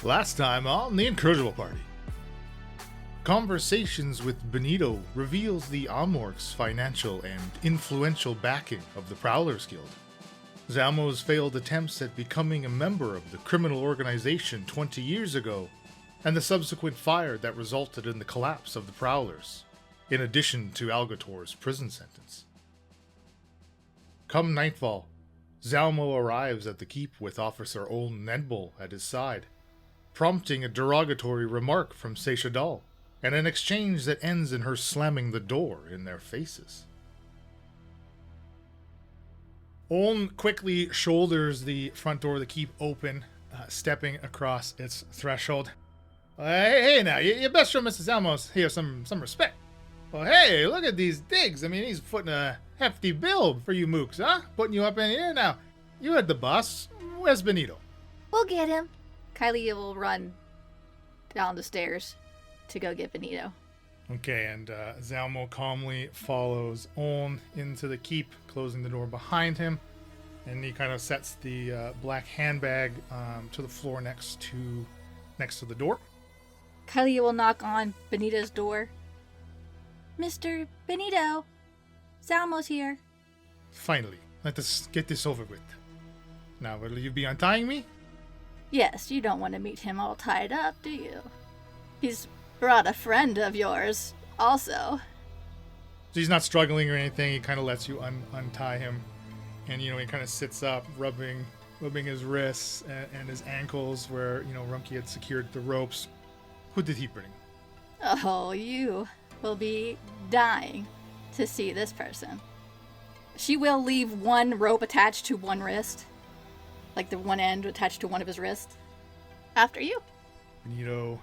Last time on the Incorrigible Party. Conversations with Benito reveals the Amorc's financial and influential backing of the Prowlers Guild. Zalmo's failed attempts at becoming a member of the criminal organization 20 years ago, and the subsequent fire that resulted in the collapse of the Prowlers, in addition to Algator's prison sentence. Come nightfall, Zalmo arrives at the keep with Officer World Anvil at his side, prompting a derogatory remark from Seishadal, and an exchange that ends in her slamming the door in their faces. Oln quickly shoulders the front door of the keep open, stepping across its threshold. Hey now, you best show Mr. Zalmo here some respect. Well, hey, look at these digs. I mean, he's footing a hefty bill for you mooks, huh? Putting you up in here now. You heard the boss. Where's Benito? We'll get him. Kylie will run down the stairs to go get Benito. Okay, and Zalmo calmly follows Oln into the keep, closing the door behind him, and he kind of sets the black handbag to the floor next to the door. Kylie will knock on Benito's door. Mr. Benito, Zalmo's here. Finally, let us get this over with. Now, will you be untying me? Yes, you don't want to meet him all tied up, do you? He's brought a friend of yours, also. So he's not struggling or anything. He kind of lets you untie him. And, he kind of sits up, rubbing his wrists and his ankles where, Rumkey had secured the ropes. Who did he bring? Oh, you will be dying to see this person. She will leave one rope attached to one wrist. Like the one end attached to one of his wrists. After you. Benito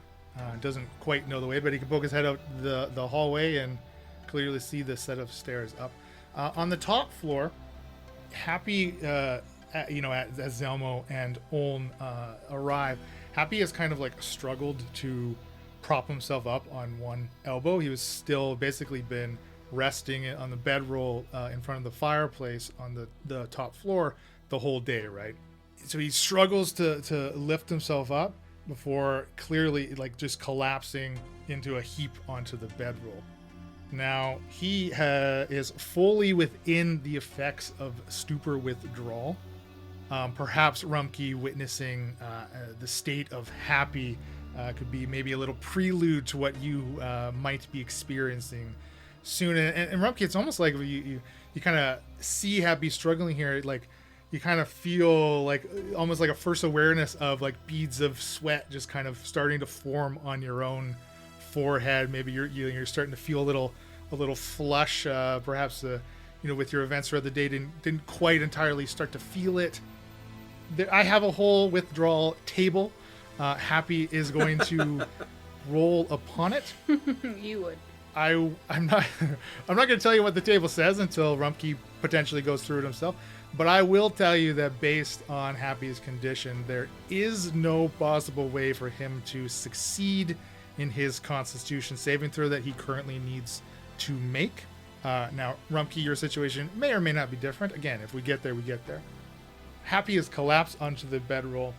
doesn't quite know the way, but he can poke his head out the hallway and clearly see the set of stairs up. On the top floor, Happy, as Zalmo and Oln arrive, Happy has kind of like struggled to prop himself up on one elbow. He was still basically been resting on the bedroll in front of the fireplace on the top floor the whole day, right? So he struggles to lift himself up before clearly like just collapsing into a heap onto the bedroll. Now he is fully within the effects of stupor withdrawal. Perhaps Rumkey witnessing the state of Happy could be maybe a little prelude to what you might be experiencing soon. And Rumkey, it's almost like you kind of see Happy struggling here, like you kind of feel like almost like a first awareness of like beads of sweat just kind of starting to form on your own forehead. Maybe you're starting to feel a little flush. Perhaps with your events throughout the day didn't quite entirely start to feel it. I have a whole withdrawal table. Happy is going to roll upon it. You would. I'm not going to tell you what the table says until Rumkey potentially goes through it himself. But I will tell you that based on Happy's condition, there is no possible way for him to succeed in his Constitution saving throw that he currently needs to make. Now, Rumkey, your situation may or may not be different. Again, if we get there, we get there. Happy is collapsed onto the bedroll.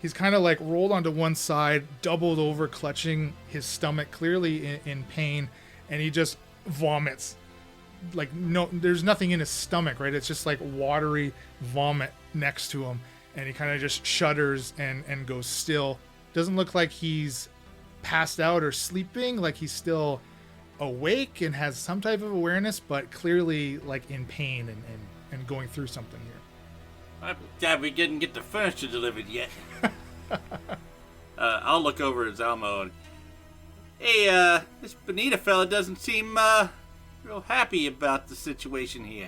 He's kind of like rolled onto one side, doubled over, clutching his stomach, clearly in pain, and he just vomits. Like, no, there's nothing in his stomach, right? It's just like watery vomit next to him, and he kind of just shudders and goes still. Doesn't look like he's passed out or sleeping, like he's still awake and has some type of awareness, but clearly like in pain and going through something here. I'm glad we didn't get the furniture delivered yet. I'll look over at Zalmo and, hey, this Benito fella doesn't seem real happy about the situation here.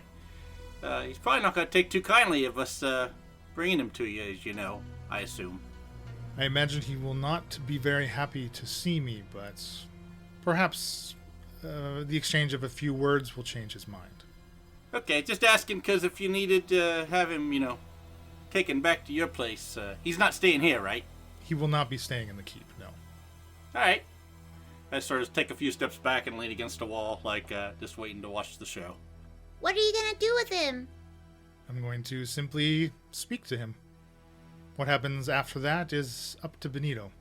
He's probably not going to take too kindly of us bringing him to you, as you know, I assume. I imagine he will not be very happy to see me, but perhaps the exchange of a few words will change his mind. Okay, just asking because if you needed to have him, taken back to your place, he's not staying here, right? He will not be staying in the keep, no. All right. I sort of take a few steps back and lean against a wall, like just waiting to watch the show. What are you gonna do with him? I'm going to simply speak to him. What happens after that is up to Benito.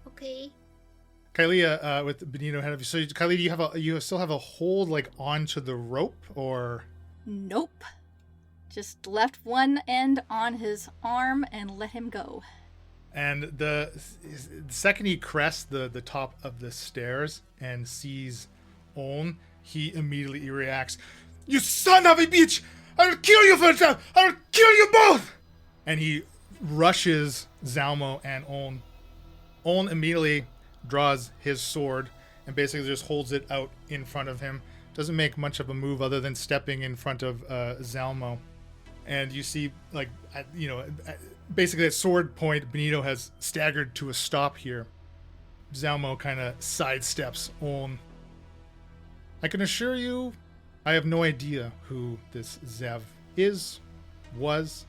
Okay. Kylie, with Benito ahead of you. So, Kylie, do you still have a hold like onto the rope, or? Nope. Just left one end on his arm and let him go. And the second he crests the top of the stairs and sees Oln, he immediately reacts. You son of a bitch! I will kill you for that! I will kill you both! And he rushes Zalmo and Oln. Oln immediately draws his sword and basically just holds it out in front of him. Doesn't make much of a move other than stepping in front of Zalmo. And you see, like, basically at sword point, Benito has staggered to a stop here. Zalmo kind of sidesteps Oln. I can assure you, I have no idea who this Zev was,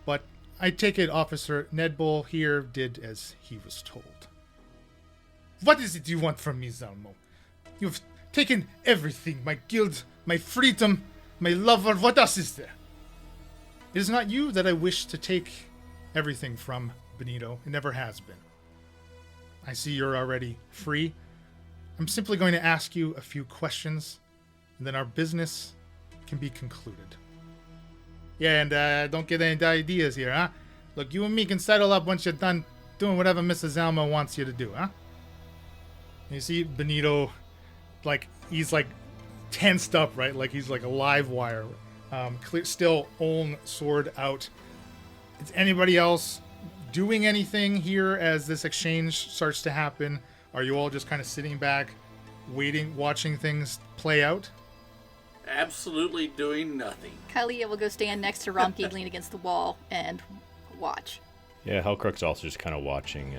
but I take it Officer Nedbull here did as he was told. What is it you want from me, Zalmo? You've taken everything, my guild, my freedom, my lover, what else is there? It is not you that I wish to take everything from, Benito. It never has been. I see you're already free. I'm simply going to ask you a few questions, and then our business can be concluded. Yeah, and don't get any ideas here, huh? Look, you and me can settle up once you're done doing whatever Mrs. Zalmo wants you to do, huh? And you see Benito, like, he's like tensed up, right? Like he's like a live wire. Still Oln sword out. Is anybody else doing anything here as this exchange starts to happen? Are you all just kind of sitting back, waiting, watching things play out? Absolutely doing nothing. Kalia will go stand next to Romke, lean against the wall, and watch. Yeah, Hellcrook's also just kind of watching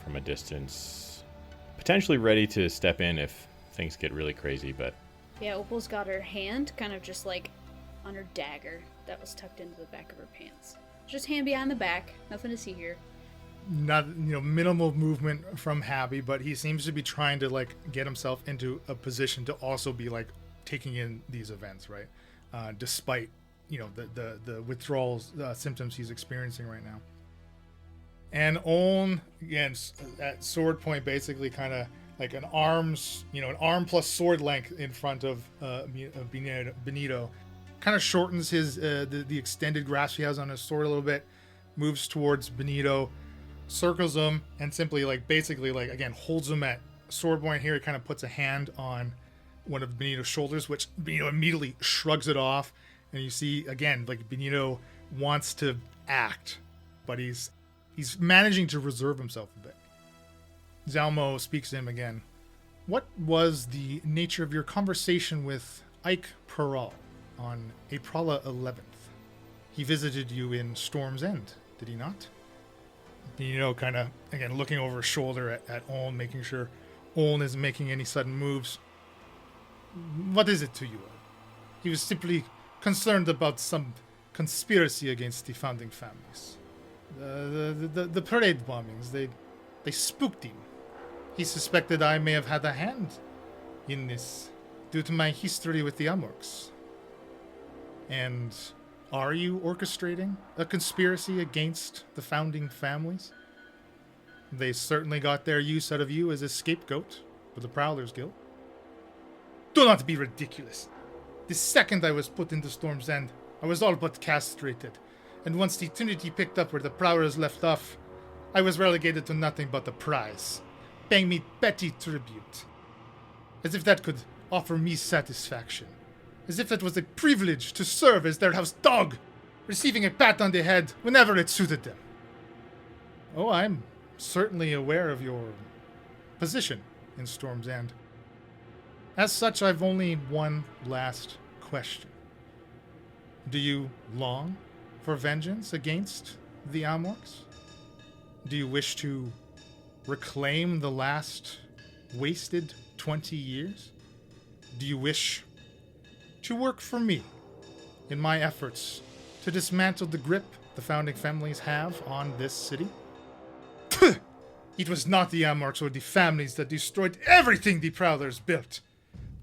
from a distance, potentially ready to step in if things get really crazy, but... Yeah, Opal's got her hand kind of just like on her dagger that was tucked into the back of her pants. Just hand behind the back, nothing to see here. Not, minimal movement from Happy, but he seems to be trying to like get himself into a position to also be like taking in these events, right? Despite the withdrawal symptoms he's experiencing right now. And Oln, again, at sword point, basically kind of like an arm plus sword length in front of Benito. Kind of shortens his the extended grasp he has on his sword a little bit, moves towards Benito, circles him, and simply again holds him at sword point here. He kind of puts a hand on one of Benito's shoulders, which Benito immediately shrugs it off, and you see again like Benito wants to act, but he's managing to reserve himself a bit. Zalmo speaks to him again. What was the nature of your conversation with Ike Peral on April 11th? He visited you in Storm's End, did he not? Kind of, again, looking over his shoulder at Oln, making sure Oln isn't making any sudden moves. What is it to you? He was simply concerned about some conspiracy against the founding families. The parade bombings, they spooked him. He suspected I may have had a hand in this due to my history with the Amorks. And are you orchestrating a conspiracy against the founding families? They certainly got their use out of you as a scapegoat for the Prowlers Guild. Do not be ridiculous. The second I was put into Storm's End, I was all but castrated. And once the Trinity picked up where the Prowlers left off, I was relegated to nothing but a prize, paying me petty tribute. As if that could offer me satisfaction. As if it was a privilege to serve as their house dog, receiving a pat on the head whenever it suited them. Oh, I'm certainly aware of your position in Storm's End. As such, I've only one last question. Do you long for vengeance against the Amorks? Do you wish to reclaim the last wasted 20 years? Do you wish to work for me in my efforts to dismantle the grip the founding families have on this city? It was not the Amorks or the families that destroyed everything the Prowlers built.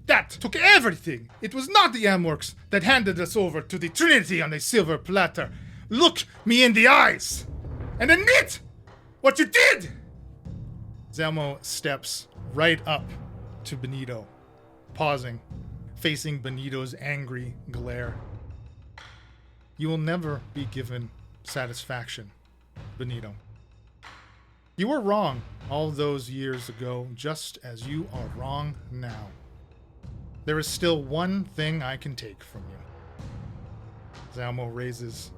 That took everything. It was not the Amorks that handed us over to the Trinity on a silver platter. Look me in the eyes. and admit what you did! Zalmo steps right up to Benito, pausing, facing Benito's angry glare. You will never be given satisfaction, Benito. You were wrong all those years ago, just as you are wrong now. There is still one thing I can take from you. Zalmo raises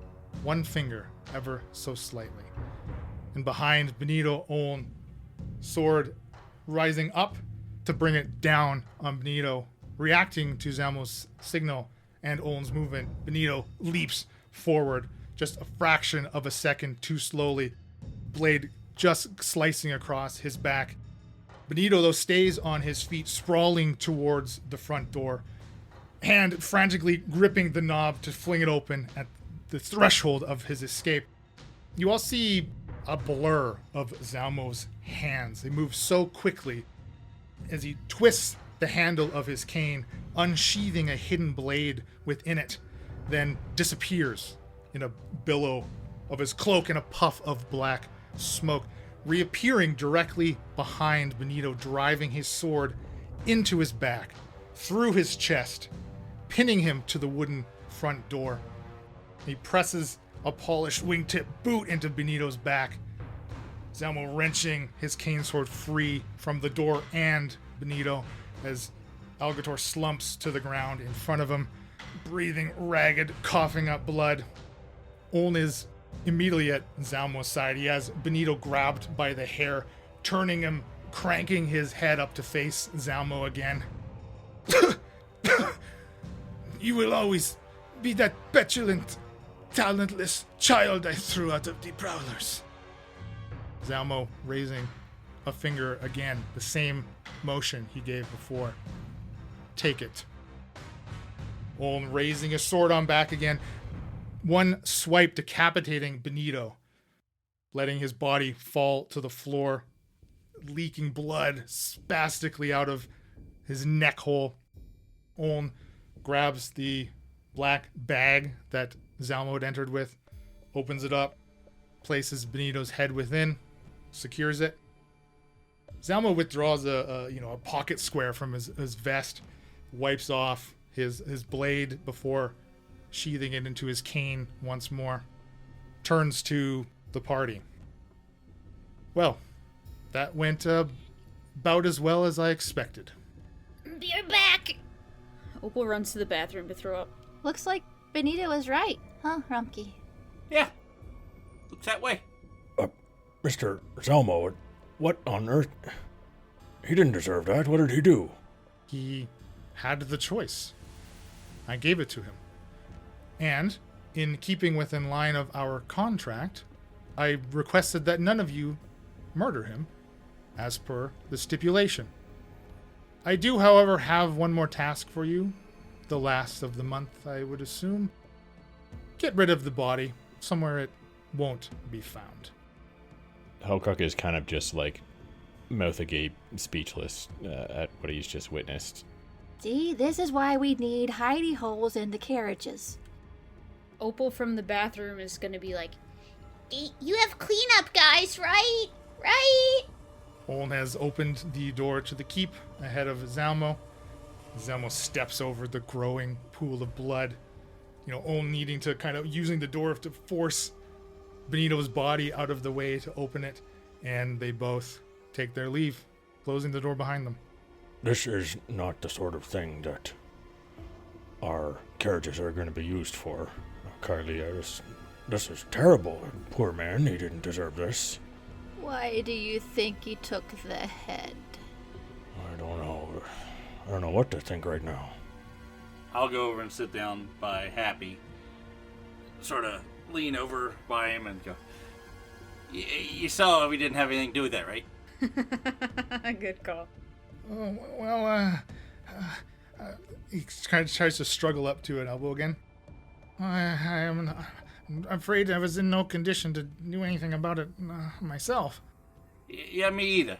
one finger ever so slightly, and behind Benito, Oln, sword rising up to bring it down on Benito. Reacting to Zalmo's signal and Oln's movement, Benito leaps forward just a fraction of a second too slowly, blade just slicing across his back. Benito, though, stays on his feet, sprawling towards the front door, hand frantically gripping the knob to fling it open at the threshold of his escape. You all see a blur of Zalmo's hands. They move so quickly as he twists the handle of his cane, unsheathing a hidden blade within it, then disappears in a billow of his cloak and a puff of black smoke, reappearing directly behind Benito, driving his sword into his back, through his chest, pinning him to the wooden front door. He presses a polished wingtip boot into Benito's back, Zalmo wrenching his cane sword free from the door and Benito as Algator slumps to the ground in front of him, breathing ragged, coughing up blood. Oln is immediately at Zalmo's side. He has Benito grabbed by the hair, turning him, cranking his head up to face Zalmo again. You will always be that petulant, talentless child I threw out of the Prowlers. Zalmo raising a finger again, the same motion he gave before. Take it. Oln raising his sword on back again. One swipe decapitating Benito, letting his body fall to the floor, leaking blood spastically out of his neck hole. Oln grabs the black bag that Zalmo had entered with, opens it up, places Benito's head within, secures it. Zalmo withdraws a pocket square from his vest, wipes off his blade before sheathing it into his cane once more, turns to the party. Well, that went about as well as I expected. You're back! Opal runs to the bathroom to throw up. Looks like Benito was right, huh, Rumpke? Yeah, looks that way. Mr. Zalmo, what on earth? He didn't deserve that. What did he do? He had the choice. I gave it to him. And, in keeping within line of our contract, I requested that none of you murder him, as per the stipulation. I do, however, have one more task for you. The last of the month, I would assume. Get rid of the body somewhere it won't be found. Hokuk is kind of just like mouth agape, speechless at what he's just witnessed. See, this is why we need hidey holes in the carriages. Opal from the bathroom is gonna be like, You have cleanup, guys, right? Right? Oln has opened the door to the keep ahead of Zalmo. Zalmo steps over the growing pool of blood. Oln needing to kind of using the door to force Benito's body out of the way to open it. And they both take their leave, closing the door behind them. This is not the sort of thing that our carriages are going to be used for. Kylie, this is terrible. Poor man, he didn't deserve this. Why do you think he took the head? I don't know. I don't know what to think right now. I'll go over and sit down by Happy. Sort of lean over by him and go, You saw we didn't have anything to do with that, right? good call. He kind of tries to struggle up to an elbow again. I'm afraid I was in no condition to do anything about it myself. Yeah, me either.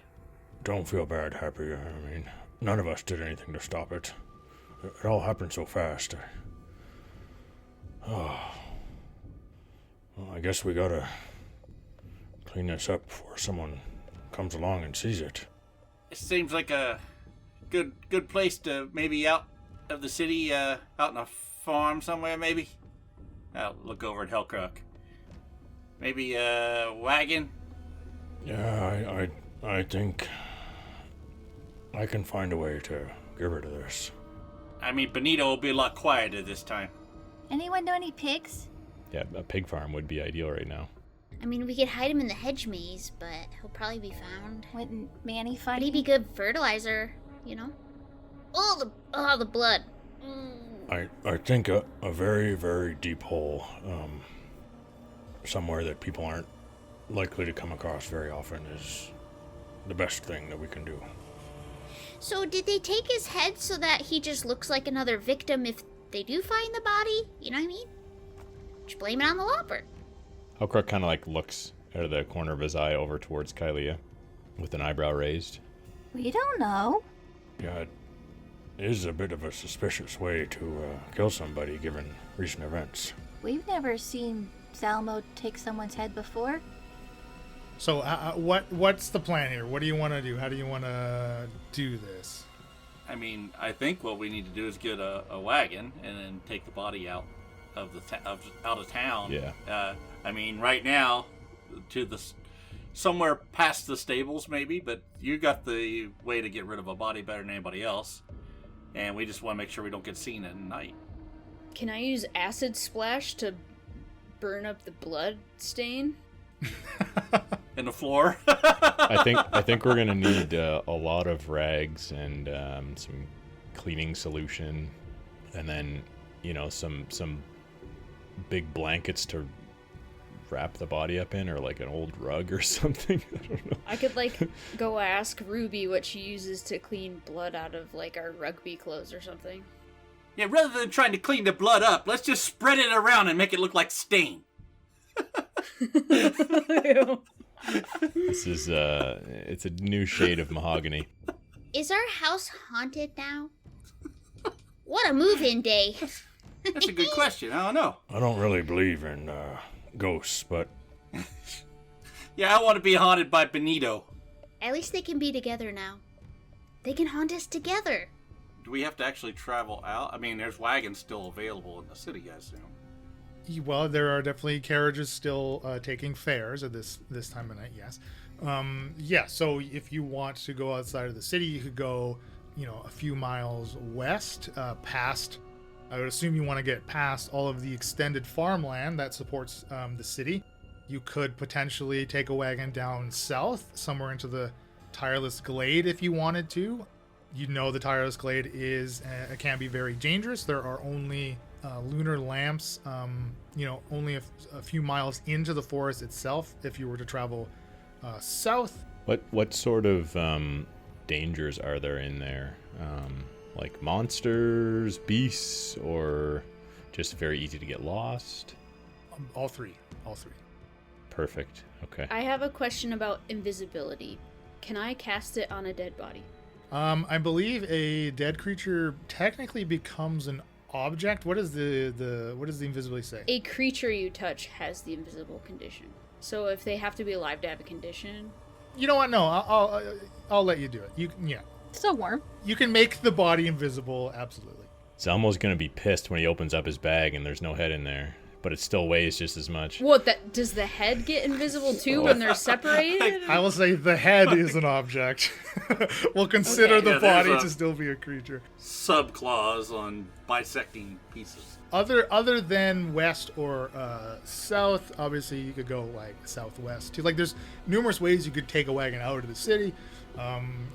Don't feel bad, Happy. I mean, none of us did anything to stop it. It all happened so fast. Well, I guess we gotta clean this up before someone comes along and sees it. It seems like a good place to maybe out of the city, out on a farm somewhere, maybe. I'll look over at Hellcrook. Maybe a wagon? Yeah, I think I can find a way to get rid of this. I mean, Benito will be a lot quieter this time. Anyone know any pigs? Yeah, a pig farm would be ideal right now. I mean, we could hide him in the hedge maze, but he'll probably be found. Wouldn't Manny But find he'd be good fertilizer, you know? Oh, the blood. I think a very, very deep hole, somewhere that people aren't likely to come across very often is the best thing that we can do. So did they take his head so that he just looks like another victim if they do find the body? You know what I mean? Just blame it on the lopper. Hellcrook kind of like looks out of the corner of his eye over towards Kylia with an eyebrow raised. We don't know. Yeah, it is a bit of a suspicious way to kill somebody given recent events. We've never seen Zalmo take someone's head before. So what's the plan here? What do you want to do? How do you want to do this? I mean, I think what we need to do is get a wagon and then take the body out of out of town. Yeah. I mean, right now, to the somewhere past the stables, maybe. But you got the way to get rid of a body better than anybody else, and we just want to make sure we don't get seen at night. Can I use acid splash to burn up the blood stain? In the floor. I think we're gonna need a lot of rags and some cleaning solution, and then some big blankets to wrap the body up in, or like an old rug or something. I don't know. I could go ask Ruby what she uses to clean blood out of our rugby clothes or something. Yeah, rather than trying to clean the blood up, let's just spread it around and make it look like stain. This is it's a new shade of mahogany. Is our house haunted now? What a move-in day. That's a good question. I don't know. I don't really believe in ghosts, but Yeah, I want to be haunted by Benito. At least they can be together now. They can haunt us together. Do we have to actually travel out? I mean, there's wagons still available in the city, I assume. Well, there are definitely carriages still taking fares at this time of night. Yes. Yeah. So if you want to go outside of the city, you could go, a few miles west, past. I would assume you want to get past all of the extended farmland that supports the city. You could potentially take a wagon down south, somewhere into the Tireless Glade, if you wanted to. The Tireless Glade can be very dangerous. There are only lunar lamps, only a few miles into the forest itself if you were to travel south. What sort of dangers are there in there? Like monsters, beasts, or just very easy to get lost? All three. Perfect. Okay. I have a question about invisibility. Can I cast it on a dead body? I believe a dead creature technically becomes an object. What does the invisibility say? A creature you touch has the invisible condition. So if they have to be alive to have a condition. You know what? No, I'll let you do it. Still warm. You can make the body invisible. Absolutely. Zalmo's gonna be pissed when he opens up his bag and there's no head in there, but it still weighs just as much. What? Does the head get invisible too when they're separated? I will say the head is an object. We'll consider the body to still be a creature. Subclause on bisecting pieces. Other than west or south, obviously you could go like southwest too. Like there's numerous ways you could take a wagon out of the city.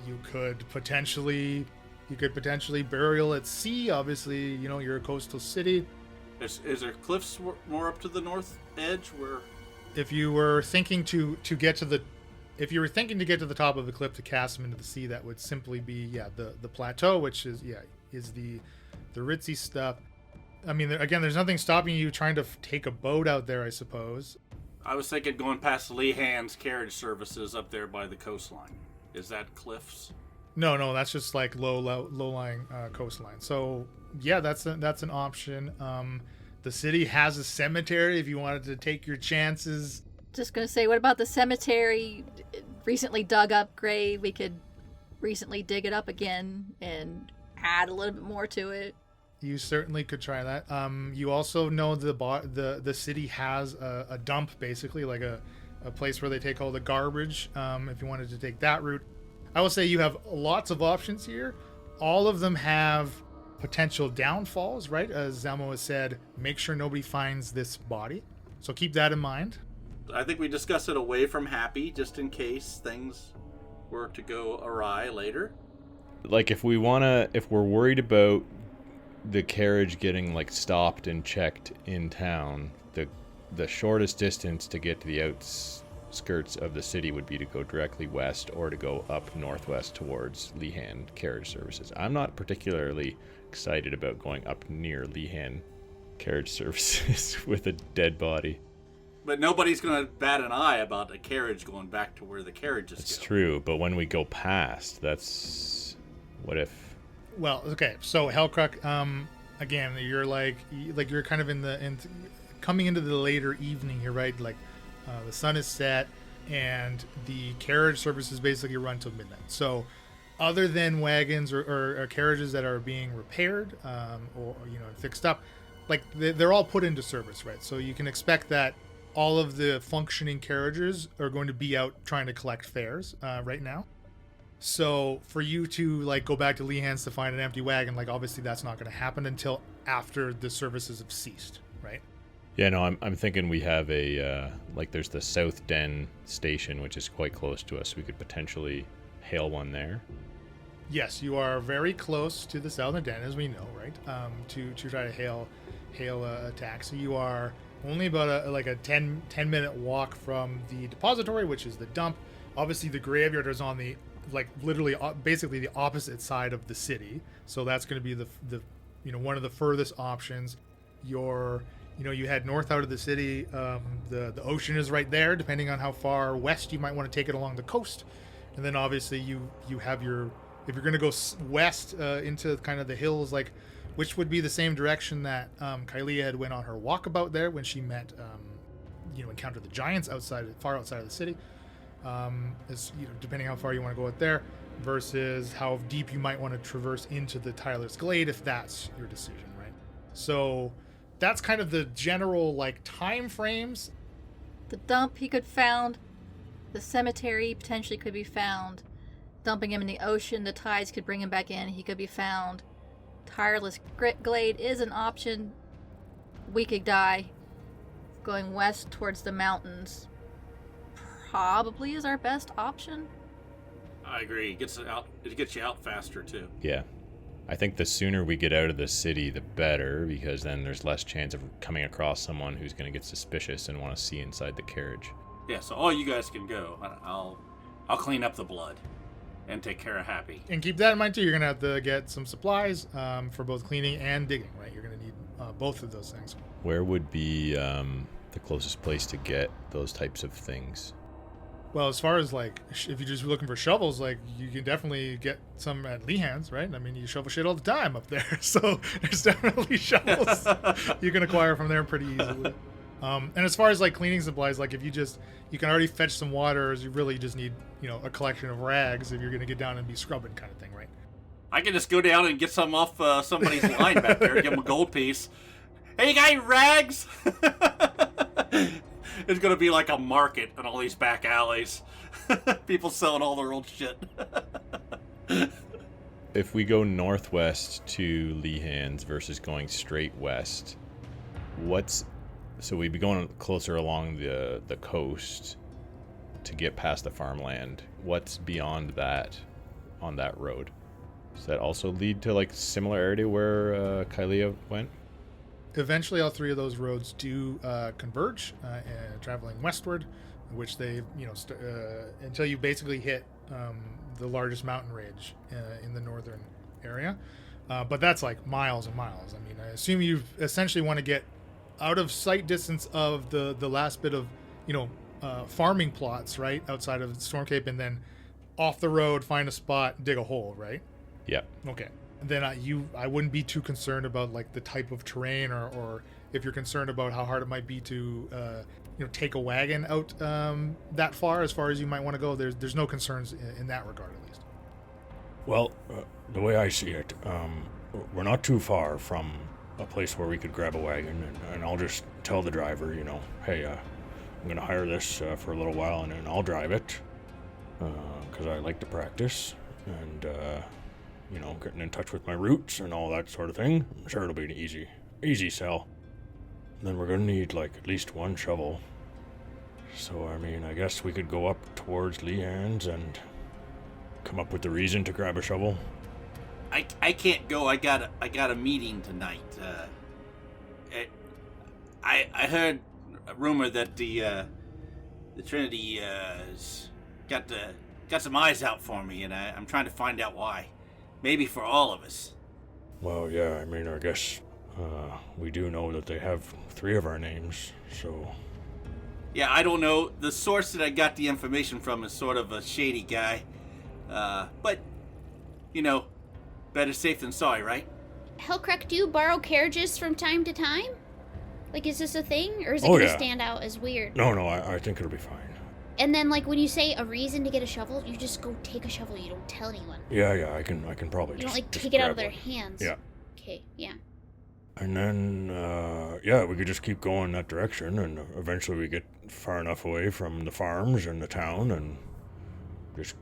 You could potentially burial at sea. Obviously, you're a coastal city. Is there cliffs more up to the north edge where? If you were thinking to get to the top of the cliff to cast them into the sea, that would simply be the plateau, which is the ritzy stuff. I mean, again, there's nothing stopping you trying to take a boat out there, I suppose. I was thinking going past Lehan's carriage services up there by the coastline. Is that cliffs? No, that's just like low-lying coastline. So yeah, that's an option. The city has a cemetery if you wanted to take your chances just gonna say, what about the cemetery? Recently dug up grave. We could recently dig it up again and add a little bit more to it. You certainly could try that. You also know the city has a dump, basically, like a place where they take all the garbage. If you wanted to take that route, I will say you have lots of options here. All of them have potential downfalls, right? As Zalmo has said, make sure nobody finds this body. So keep that in mind. I think we discuss it away from Happy, just in case things were to go awry later. Like if we're worried about the carriage getting like stopped and checked in town, the shortest distance to get to the outskirts of the city would be to go directly west or to go up northwest towards Lehan carriage services. I'm not particularly excited about going up near Lehan carriage services with a dead body. But nobody's going to bat an eye about a carriage going back to where the carriages It's go. true, but when we go past, that's... What if... Well, okay, so Hellcruck, again, you're like you're kind of coming into the later evening here, right? Like the sun is set and the carriage services basically run till midnight. So other than wagons or carriages that are being repaired or fixed up, like they're all put into service, right? So you can expect that all of the functioning carriages are going to be out trying to collect fares right now. So for you to like go back to Lehan's to find an empty wagon, like obviously that's not going to happen until after the services have ceased, right? Yeah, no, I'm thinking we have a, there's the South Den station, which is quite close to us. We could potentially hail one there. Yes, you are very close to the Southern Den, as we know, right? To try to hail a taxi. You are only about a 10-minute walk from the depository, which is the dump. Obviously, the graveyard is on the literally basically the opposite side of the city, so that's going to be the one of the furthest options. You head north out of the city. The ocean is right there. Depending on how far west you might want to take it along the coast, and then obviously you have your, if you're going to go west into kind of the hills, which would be the same direction that Kylia had went on her walkabout there when she met encountered the giants far outside of the city. Depending how far you want to go out there, versus how deep you might want to traverse into the Tireless Glade, if that's your decision, right? So that's kind of the general time frames. The dump he could found. The cemetery potentially could be found. Dumping him in the ocean, the tides could bring him back in. He could be found. Tireless Glade is an option. We could die. Going west towards the mountains probably is our best option. I agree. It gets you out faster too. Yeah. I think the sooner we get out of the city, the better, because then there's less chance of coming across someone who's going to get suspicious and want to see inside the carriage. Yeah, so all you guys can go. I'll clean up the blood and take care of Happy. And keep that in mind too. You're gonna have to get some supplies for both cleaning and digging, right? You're gonna need both of those things. Where would be the closest place to get those types of things? Well, as far as if you're just looking for shovels, you can definitely get some at Lehan's, right? I mean, you shovel shit all the time up there, so there's definitely shovels you can acquire from there pretty easily. And as far as cleaning supplies, if you can already fetch some water, you really just need a collection of rags if you're gonna get down and be scrubbing kind of thing, right? I can just go down and get some off somebody's line back there, give them a gold piece. Hey, you got any rags? It's gonna be like a market in all these back alleys. People selling all their old shit. If we go northwest to Lehan's versus going straight west, so we'd be going closer along the coast to get past the farmland. What's beyond that on that road? Does that also lead to similar area where Kylia went? Eventually, all three of those roads do converge, traveling westward, which they, until you basically hit the largest mountain range in the northern area. But that's miles and miles. I mean, I assume you essentially want to get out of sight distance of the last bit of, farming plots, right, outside of Stormcape, and then off the road, find a spot, dig a hole, right? Yep. Okay. Then I wouldn't be too concerned about the type of terrain, or if you're concerned about how hard it might be to take a wagon out that far as you might want to go. There's no concerns in that regard, at least. Well, the way I see it, we're not too far from a place where we could grab a wagon, and I'll just tell the driver, hey, I'm going to hire this for a little while, and then I'll drive it, because I like to practice, and, getting in touch with my roots and all that sort of thing. I'm sure it'll be an easy sell. And then we're going to need, at least one shovel. So, I guess we could go up towards Leanne's and come up with the reason to grab a shovel. I can't go. I got a meeting tonight. I heard a rumor that the Trinity has got some eyes out for me, and I'm trying to find out why. Maybe for all of us. Well, yeah, I guess we do know that they have 3 of our names, so... Yeah, I don't know. The source that I got the information from is sort of a shady guy. But, better safe than sorry, right? Hellcrack, do you borrow carriages from time to time? Is this a thing? Or is it going to stand out as weird? No, I think it'll be fine. And then, when you say a reason to get a shovel, you just go take a shovel. You don't tell anyone. Yeah, I can probably you just... You don't, just take it out of grab their one. hands. Yeah. Okay, yeah. And then, we could just keep going that direction, and eventually we get far enough away from the farms and the town, and just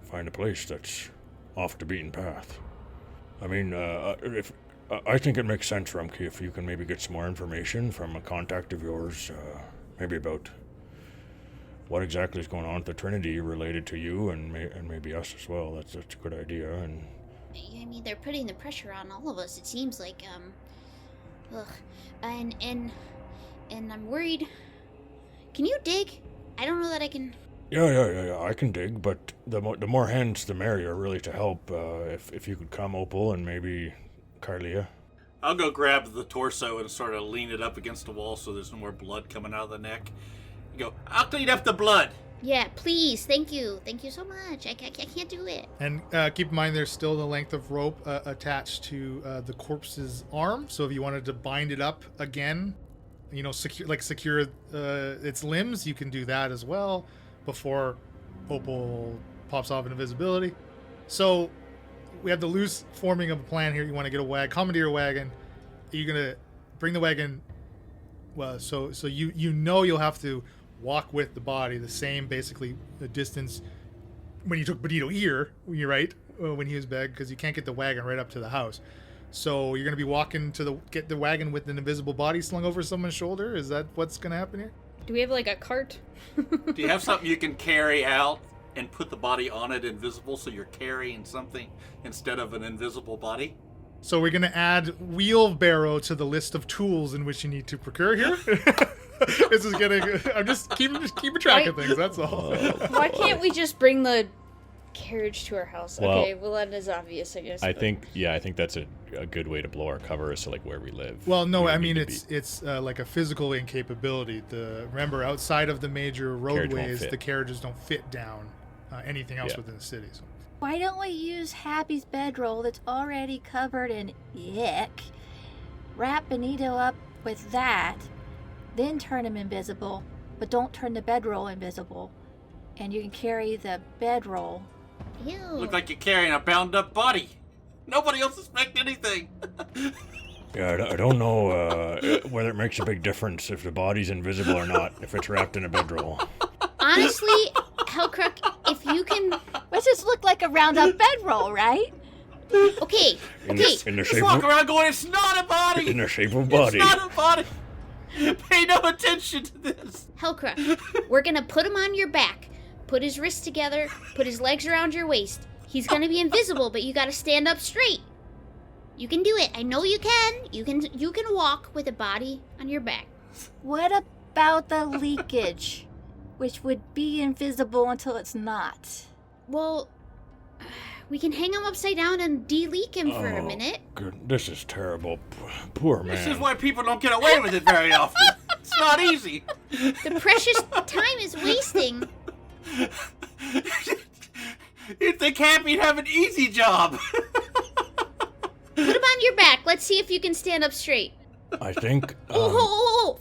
find a place that's off the beaten path. If I think it makes sense, Rumkey, if you can maybe get some more information from a contact of yours, maybe about what exactly is going on with the Trinity related to you and maybe us as well. That's a good idea. And they're putting the pressure on all of us. It seems like and I'm worried. Can you dig? I don't know that I can. Yeah. I can dig, but the more hands, the merrier, really, to help. If you could come, Opal, and maybe Carlia. I'll go grab the torso and sort of lean it up against the wall so there's no more blood coming out of the neck. I'll clean up the blood. Yeah, please. Thank you. Thank you so much. I can't do it. And keep in mind, there's still the length of rope attached to the corpse's arm. So if you wanted to bind it up again, secure its limbs, you can do that as well before Opal pops off in invisibility. So we have the loose forming of a plan here. You want to get a wagon, commandeer a wagon. You're gonna bring the wagon. Well, so you'll have to walk with the body the same, basically, the distance when you took Benito here, when he was back, because you can't get the wagon right up to the house. So you're going to be walking get the wagon with an invisible body slung over someone's shoulder? Is that what's going to happen here? Do we have a cart? Do you have something you can carry out and put the body on it invisible so you're carrying something instead of an invisible body? So we're going to add wheelbarrow to the list of tools in which you need to procure here. This is getting... I'm just keeping track of things, that's all. Why can't we just bring the carriage to our house? Well, okay, well, that is obvious, I guess. I think that's a good way to blow our cover as to where we live. Well, no, it's like a physical incapability. Remember, outside of the major roadways, the carriages don't fit down anything else within the city. So. Why don't we use Happy's bedroll that's already covered in yuck, wrap Benito up with that, then turn him invisible, but don't turn the bedroll invisible, and you can carry the bedroll. Ew. Look like you're carrying a bound up body. Nobody else suspect anything. Yeah, I don't know whether it makes a big difference if the body's invisible or not, if it's wrapped in a bedroll. Honestly, Hellcrack, if you can... It just look like a round-up bedroll, right? Okay. In the shape Walk of... around going, it's not a body! In the shape of a body. It's not a body! Pay no attention to this! Hellcrack, we're gonna put him on your back, put his wrists together, put his legs around your waist. He's gonna be invisible, but you gotta stand up straight. You can do it. I know you can. You can walk with a body on your back. What about the leakage, which would be invisible until it's not? Well, we can hang him upside down and de-leak him for a minute. Good. This is terrible. Poor man. This is why people don't get away with it very often. It's not easy. The precious time is wasting. You'd think Happy'd have an easy job. Put him on your back. Let's see if you can stand up straight. I think...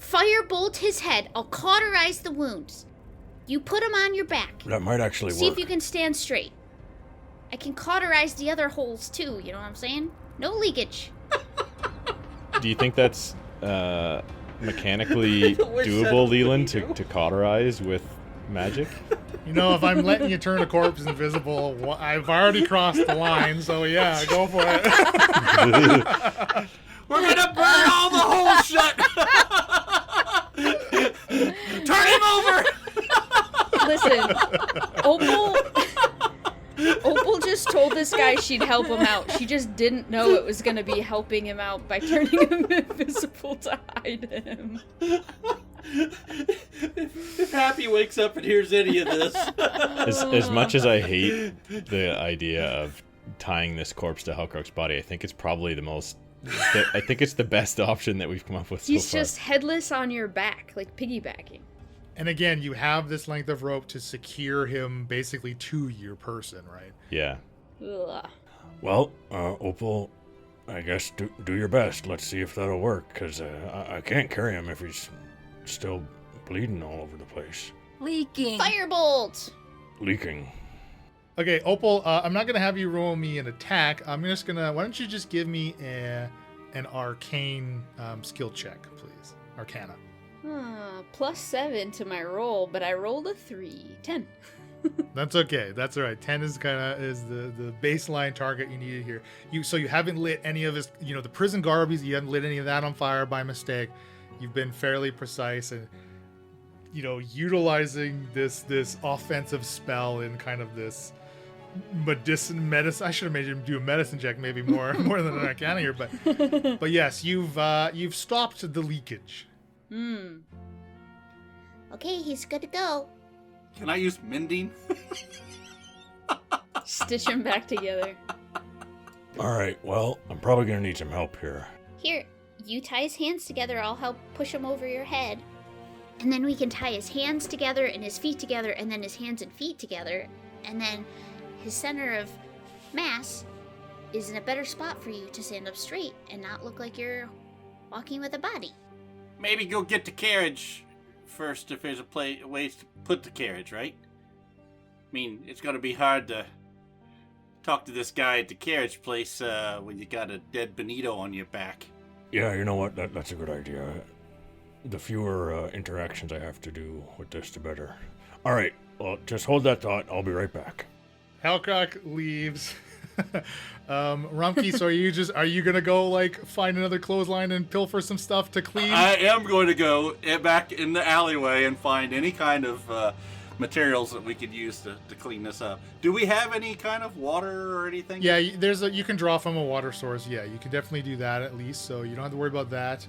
firebolt his head. I'll cauterize the wounds. You put him on your back. That might actually See work. if you can stand straight. I can cauterize the other holes too, you know what I'm saying? No leakage. Do you think that's mechanically doable, Leland, to cauterize with magic? You know, if I'm letting you turn a corpse invisible, I've already crossed the line, so yeah, go for it. We're gonna burn all the holes shut! Turn him over! Listen, Opal just told this guy she'd help him out. She just didn't know it was gonna be helping him out by turning him invisible to hide him. If Happy wakes up and hears any of this. As much as I hate the idea of tying this corpse to Hellcrook's body, I think it's probably I think it's the best option that we've come up with so far. He's just headless on your back, like piggybacking. And again, you have this length of rope to secure him basically to your person, right? Yeah. Ugh. Well, Opal, I guess do your best. Let's see if that'll work, because I can't carry him if he's still bleeding all over the place. Leaking. Firebolt! Leaking. Okay, Opal, I'm not going to have you roll me an attack. I'm just going to... Why don't you just give me an arcane skill check, please? Arcana. +7 to my roll, but I rolled a 3. 10. That's okay. That's all right. 10 is the baseline target you needed here. So you haven't lit any of his, the prison garbies, you haven't lit any of that on fire by mistake. You've been fairly precise and, utilizing this offensive spell in kind of this medicine. I should have made him do a medicine check, maybe more than an arcana here, but yes, you've stopped the leakage. Okay, he's good to go. Can I use mending? Stitch him back together. Alright, well, I'm probably gonna need some help here. Here, you tie his hands together, I'll help push him over your head. And then we can tie his hands together and his feet together, and then his hands and feet together. And then his center of mass is in a better spot for you to stand up straight and not look like you're walking with a body. Maybe go get the carriage first if there's a way to put the carriage, right? I mean, it's going to be hard to talk to this guy at the carriage place when you got a dead Benito on your back. Yeah, you know what? That's a good idea. The fewer interactions I have to do with this, the better. Alright, well, just hold that thought. I'll be right back. Hellcrook leaves. Rumpke, so are you gonna go find another clothesline and pilfer some stuff to clean? I am going to go back in the alleyway and find any kind of materials that we could use to clean this up. Do we have any kind of water or anything? Yeah, you can draw from a water source. Yeah, you can definitely do that at least, so you don't have to worry about that.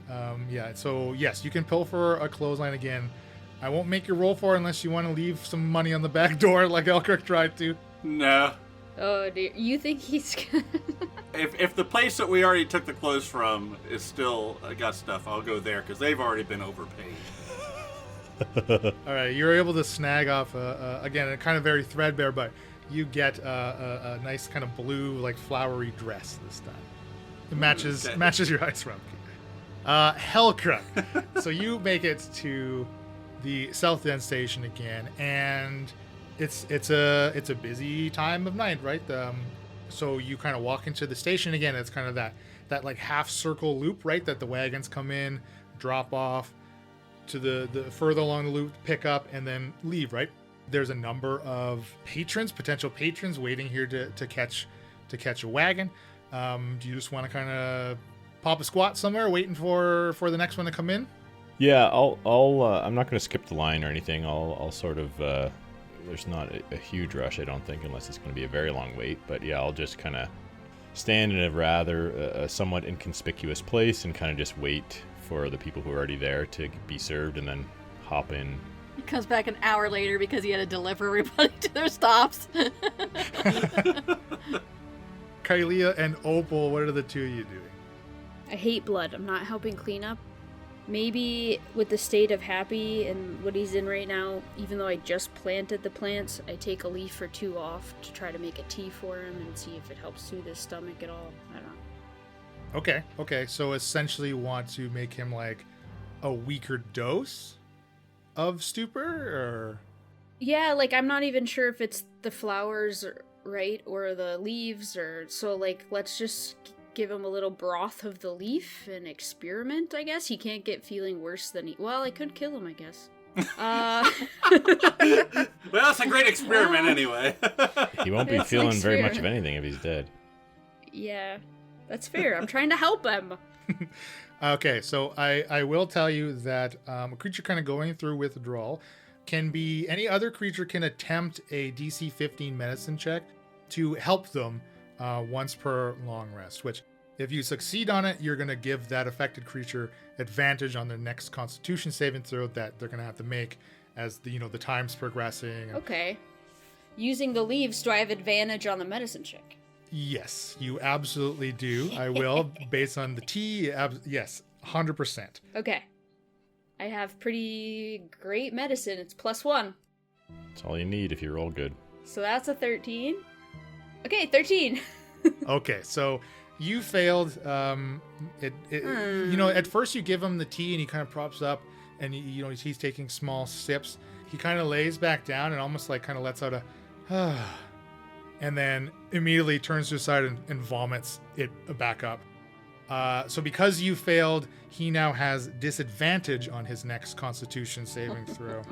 Yeah, so yes, you can pilfer a clothesline again. I won't make you roll for it unless you want to leave some money on the back door like Hellcrook tried to. No. Oh dear, you think he's gonna... If the place that we already took the clothes from is still got stuff, I'll go there because they've already been overpaid. All right, you're able to snag off again, a kind of very threadbare, but you get a nice kind of blue, flowery dress this time. It matches your ice Rumpke. Hellcrook. So you make it to the South End station again, and it's a busy time of night, right? So you kind of walk into the station again. It's kind of that half circle loop, right? That the wagons come in, drop off to the further along the loop, pick up, and then leave, right? There's a number of potential patrons waiting here to catch a wagon. Do you just want to kind of pop a squat somewhere, waiting for the next one to come in? Yeah, I'll I'm not going to skip the line or anything. I'll sort of there's not a huge rush, I don't think, unless it's going to be a very long wait. But yeah, I'll just kind of stand in a rather somewhat inconspicuous place and kind of just wait for the people who are already there to be served, and then hop in. He comes back an hour later because he had to deliver everybody to their stops. Kylea and Opal, what are the two of you doing? I hate blood. I'm not helping clean up. Maybe with the state of Happy and what he's in right now, even though I just planted the plants, I take a leaf or two off to try to make a tea for him and see if it helps soothe his stomach at all. I don't know. Okay. So essentially you want to make him a weaker dose of stupor, or Yeah, like I'm not even sure if it's the flowers, right, or the leaves, or so. Like, let's just give him a little broth of the leaf and experiment. I guess he can't get feeling worse than he. Well, I could kill him, I guess. Well, it's a great experiment anyway. He won't be It's an feeling very much of experiment. anything if he's dead. Yeah, that's fair. I'm trying to help him. Okay, so I will tell you that a creature kind of going through withdrawal can be any other creature can attempt a DC 15 medicine check to help them once per long rest, which if you succeed on it, you're going to give that affected creature advantage on their next constitution saving throw that they're going to have to make as the the time's progressing. Okay. Using the leaves, do I have advantage on the medicine check? Yes, you absolutely do. I will, based on the T, yes, 100%. Okay. I have pretty great medicine. It's +1. That's all you need if you roll good. So that's a 13. Okay, 13. Okay, so you failed. At first you give him the tea and he kind of props up, and he's taking small sips. He kind of lays back down and almost like kind of lets out a, and then immediately turns to the side and vomits it back up. So because you failed, he now has disadvantage on his next Constitution saving throw.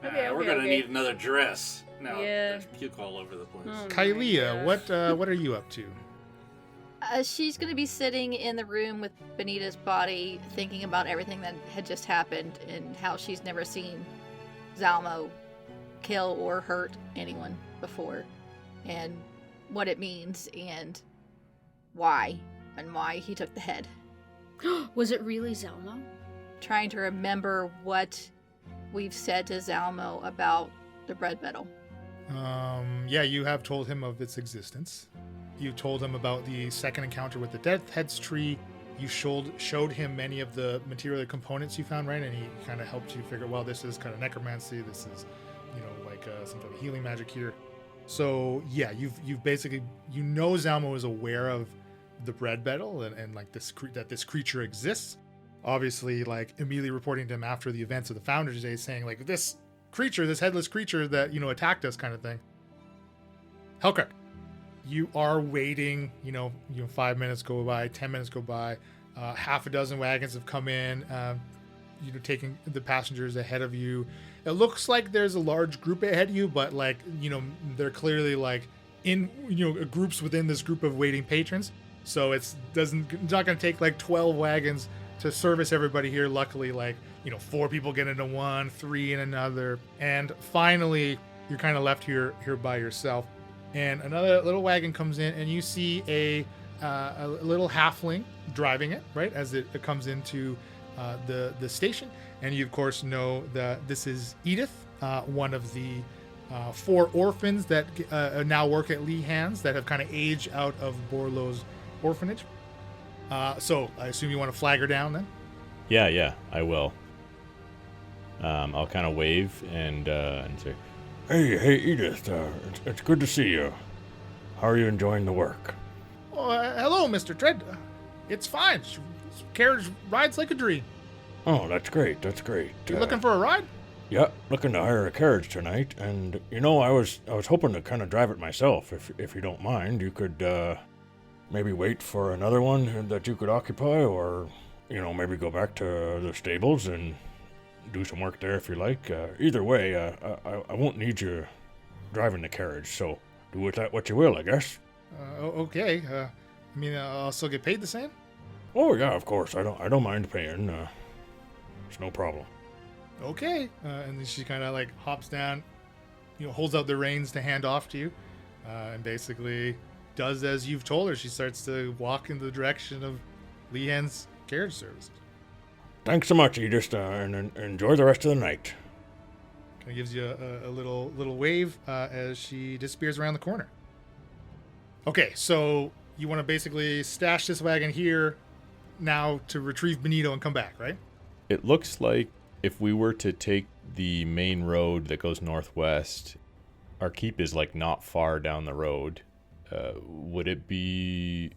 We're gonna need another dress. Now Yeah. there's puke all over the place. Oh my Kylea, gosh. what are you up to? She's going to be sitting in the room with Benita's body, thinking about everything that had just happened and how she's never seen Zalmo kill or hurt anyone before, and what it means, and why he took the head. Was it really Zalmo? Trying to remember what we've said to Zalmo about the bread metal. Yeah, you have told him of its existence. You told him about the second encounter with the Death Heads tree. You showed him many of the material components you found, right? And he kind of helped you figure, well, this is kind of necromancy. This is, like some type of healing magic here. So yeah, you've basically, Zalmo is aware of the bread metal and like that this creature exists. Obviously, like immediately reporting to him after the events of the Founders Day, saying like this headless creature that attacked us, kind of thing. Hellcrack, you are waiting. 5 minutes go by, 10 minutes go by. Half a dozen wagons have come in. Taking the passengers ahead of you. It looks like there's a large group ahead of you, but like they're clearly like in groups within this group of waiting patrons. So it's not going to take like 12 wagons to service everybody here. Luckily, like 4 people get into one, 3 in another, and finally you're kind of left here by yourself. And another little wagon comes in, and you see a little halfling driving it right as it comes into the station. And you of course know that this is Edith, one of the 4 orphans that now work at Lehan's that have kind of aged out of Borlow's orphanage. So I assume you want to flag her down then? Yeah, I will. I'll kind of wave and say, Hey, Edith, it's good to see you. How are you enjoying the work? Oh, hello, Mr. Tread. It's fine. Carriage rides like a dream. Oh, that's great. You looking for a ride? Yeah, looking to hire a carriage tonight, and I was hoping to kind of drive it myself. If you don't mind, you could maybe wait for another one that you could occupy, or maybe go back to the stables and do some work there if you like. Either way, I won't need you driving the carriage, so do with that what you will, I guess. Okay. I'll still get paid the same? Oh yeah, of course. I don't mind paying. It's no problem. Okay. And then she kind of like hops down, holds out the reins to hand off to you, and basically does as you've told her. She starts to walk in the direction of Lehan's carriage service. Thanks so much, Edith, and enjoy the rest of the night. Kind of gives you a little wave as she disappears around the corner. Okay, so you want to basically stash this wagon here now to retrieve Benito and come back, right? it looks like if we were to take the main road that goes northwest, our keep is like not far down the road. Would it be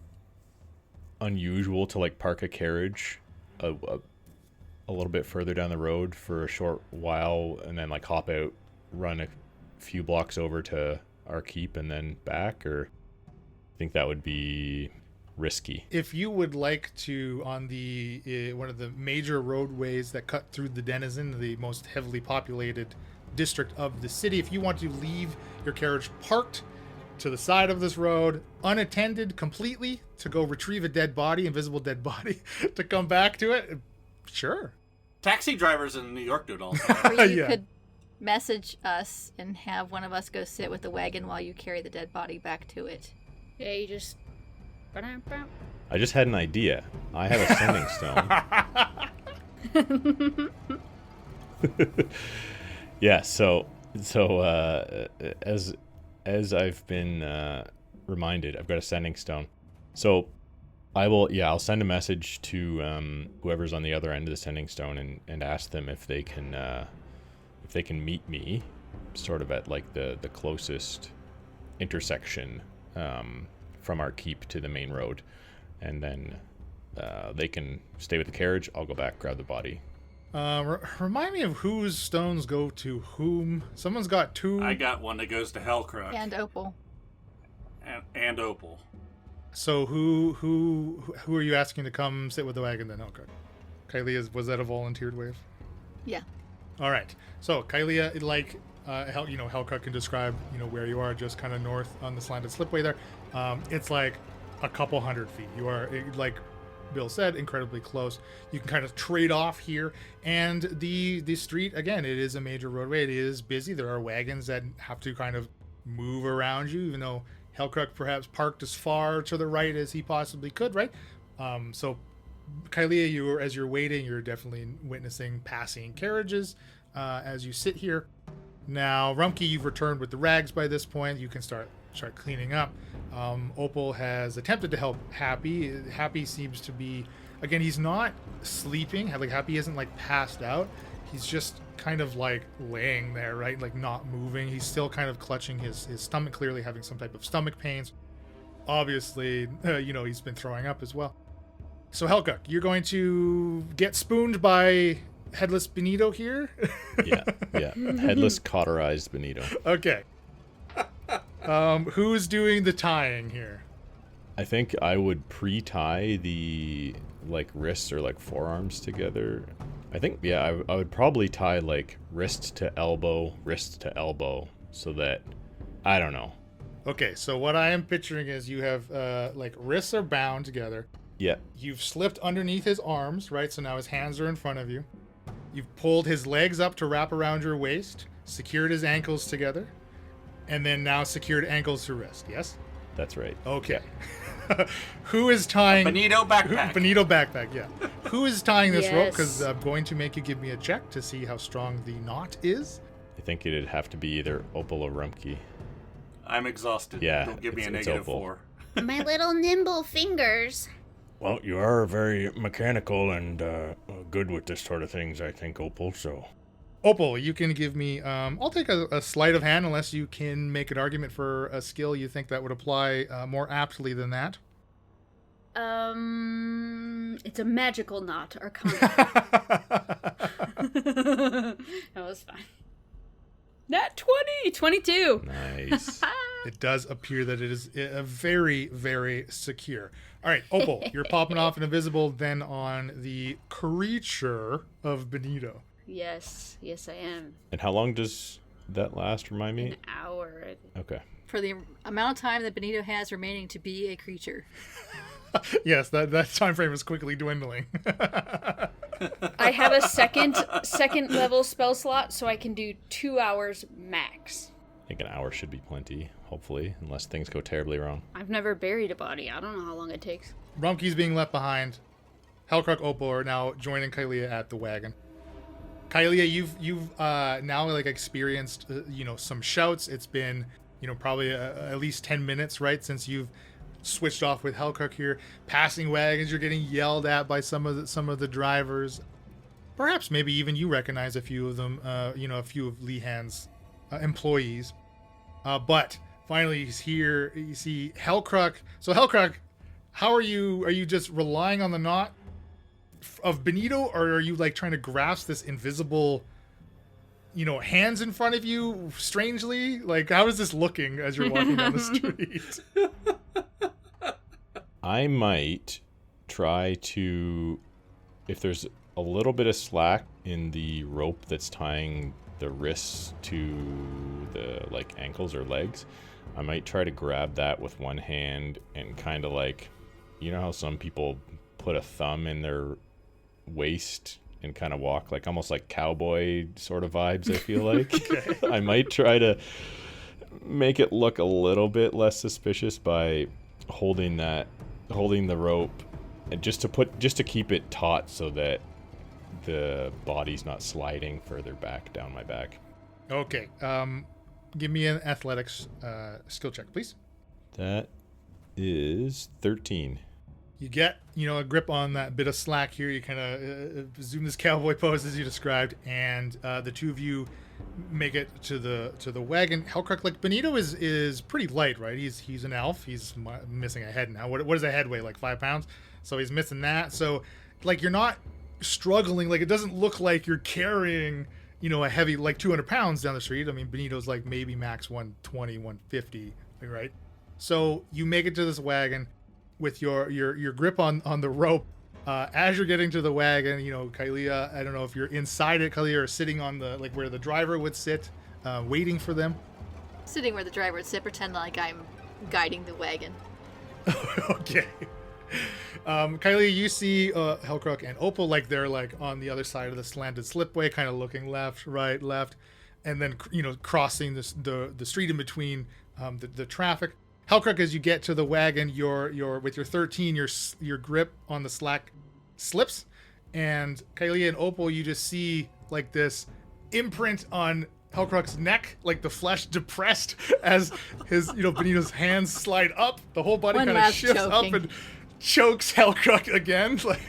unusual to like park a carriage a little bit further down the road for a short while and then like hop out, run a few blocks over to our keep and then back, or I think that would be risky? If you would like to, on the one of the major roadways that cut through the Denizen, the most heavily populated district of the city, if you want to leave your carriage parked to the side of this road, unattended completely, to go retrieve a dead body, invisible dead body, to come back to it, sure. Taxi drivers in New York do it all the time. Or you Yeah. could message us and have one of us go sit with the wagon while you carry the dead body back to it. Yeah, you just. I just had an idea. I have a sending stone. Yeah, so as I've been reminded, I've got a sending stone. So I'll send a message to whoever's on the other end of the sending stone and ask them if they can meet me sort of at like the closest intersection from our keep to the main road, and then they can stay with the carriage. I'll go back, grab the body. Remind me of whose stones go to whom. Someone's got two. I got one that goes to Hellcrook And Opal. and Opal. So who are you asking to come sit with the wagon then? Okay. Kylie, was that a volunteered wave? Yeah. All right. So Kylie, like Hellcut can describe where you are, just kind of north on the slanted slipway there. It's like a couple 100 feet. You are, like Bill said, incredibly close. You can kind of trade off here, and the street, again, it is a major roadway. It is busy. There are wagons that have to kind of move around you, even though Hellcrook perhaps parked as far to the right as he possibly could, right? So Kylie, as you're waiting, you're definitely witnessing passing carriages as you sit here. Now, Rumpke, you've returned with the rags by this point. You can start cleaning up. Opal has attempted to help Happy. Happy seems to be, again, he's not sleeping. Like, Happy isn't like passed out. He's just kind of like laying there, right? Like not moving. He's still kind of clutching his stomach, clearly having some type of stomach pains. Obviously, he's been throwing up as well. So Hellcook, you're going to get spooned by Headless Benito here? Yeah. Headless cauterized Benito. Okay. Who's doing the tying here? I think I would pre-tie the like wrists or like forearms together. I think, I would probably tie like wrist to elbow, so that, I don't know. Okay, so what I am picturing is you have like wrists are bound together. Yeah. You've slipped underneath his arms, right? So now his hands are in front of you. You've pulled his legs up to wrap around your waist, secured his ankles together, and then now secured ankles to wrist, yes? That's right. Okay. Who is tying... Benito backpack. Benito backpack, yeah. Who is tying this rope? Yes. Because I'm going to make you give me a check to see how strong the knot is. I think it'd have to be either Opal or Rumpke. I'm exhausted. Yeah, Don't give me a it's negative Opal. 4. My little nimble fingers. Well, you are very mechanical and good with this sort of things, I think, Opal, so... Opal, you can give me... I'll take a sleight of hand unless you can make an argument for a skill you think that would apply more aptly than that. It's a magical knot, Arcana. That was fine. Nat 20! 22! Nice. It does appear that it is a very, very secure. All right, Opal, you're popping off an invisible then on the creature of Benito. Yes, I am. And how long does that last, remind me? An hour. Okay. For the amount of time that Benito has remaining to be a creature. Yes, that time frame is quickly dwindling. I have a second level spell slot, so I can do 2 hours max. I think an hour should be plenty, hopefully, unless things go terribly wrong. I've never buried a body. I don't know how long it takes. Rumpke's being left behind. Hellcrook, Opal are now joining Kylia at the wagon. Kylia, you've now like experienced some shouts. It's been probably at least 10 minutes, right, since you've switched off with Hellcrook here. Passing wagons, you're getting yelled at by some of the drivers. Perhaps maybe even you recognize a few of them. A few of Lehan's employees. But finally he's here. You see Hellcrook. So Hellcrook, how are you? Are you just relying on the knot? of Benito, or are you like trying to grasp this invisible, hands in front of you strangely? Like, how is this looking as you're walking down the street? I might try to, if there's a little bit of slack in the rope that's tying the wrists to the like ankles or legs, I might try to grab that with one hand and kind of like, you know how some people put a thumb in their waist and kind of walk, like almost like cowboy sort of vibes, I feel like. Okay. I might try to make it look a little bit less suspicious by holding the rope, and just to keep it taut so that the body's not sliding further back down my back. Okay. Give me an athletics skill check, please. That is 13. You get, a grip on that bit of slack here. You kind of zoom this cowboy pose as you described, and the two of you make it to the wagon. Hellcrook, like Benito is pretty light, right? He's an elf. He's missing a head now. What does a head weigh? Like 5 pounds? So he's missing that. So like you're not struggling. Like it doesn't look like you're carrying, a heavy like 200 pounds down the street. I mean, Benito's like maybe max 120, 150, right? So you make it to this wagon with your grip on the rope. As you're getting to the wagon, Kalia, I don't know if you're inside it, Kalia, or sitting on the, like where the driver would sit, waiting for them. Sitting where the driver would sit, pretend like I'm guiding the wagon. Okay. Kylie, you see Hellcrook and Opal, like they're like on the other side of the slanted slipway, kind of looking left, right, left, and then crossing the street in between the traffic. Hellcrook, as you get to the wagon, your with your 13, your grip on the slack slips, and Kylie and Opal, you just see like this imprint on Hellcrook's neck, like the flesh depressed as his Benito's hands slide up. The whole body kind of shifts up and chokes Hellcrook again. Like,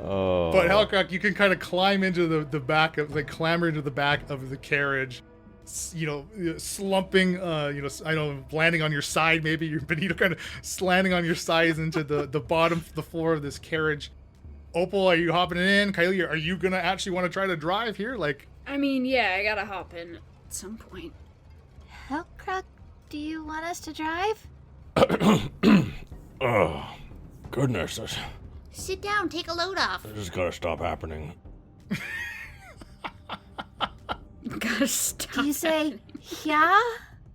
Oh. But Hellcrook, you can kind of climb into the back of, like, clamber into the back of the carriage. Slumping, landing on your side, maybe your Benito kind of slanting on your sides into the bottom, the floor of this carriage. Opal, are you hopping in? Kylie, are you gonna actually want to try to drive here? Like, I mean, yeah, I gotta hop in at some point. Hellcrook, do you want us to drive? Oh, goodness. Sit down, take a load off. This has gotta stop happening. Gotta stop. Do you say, yeah?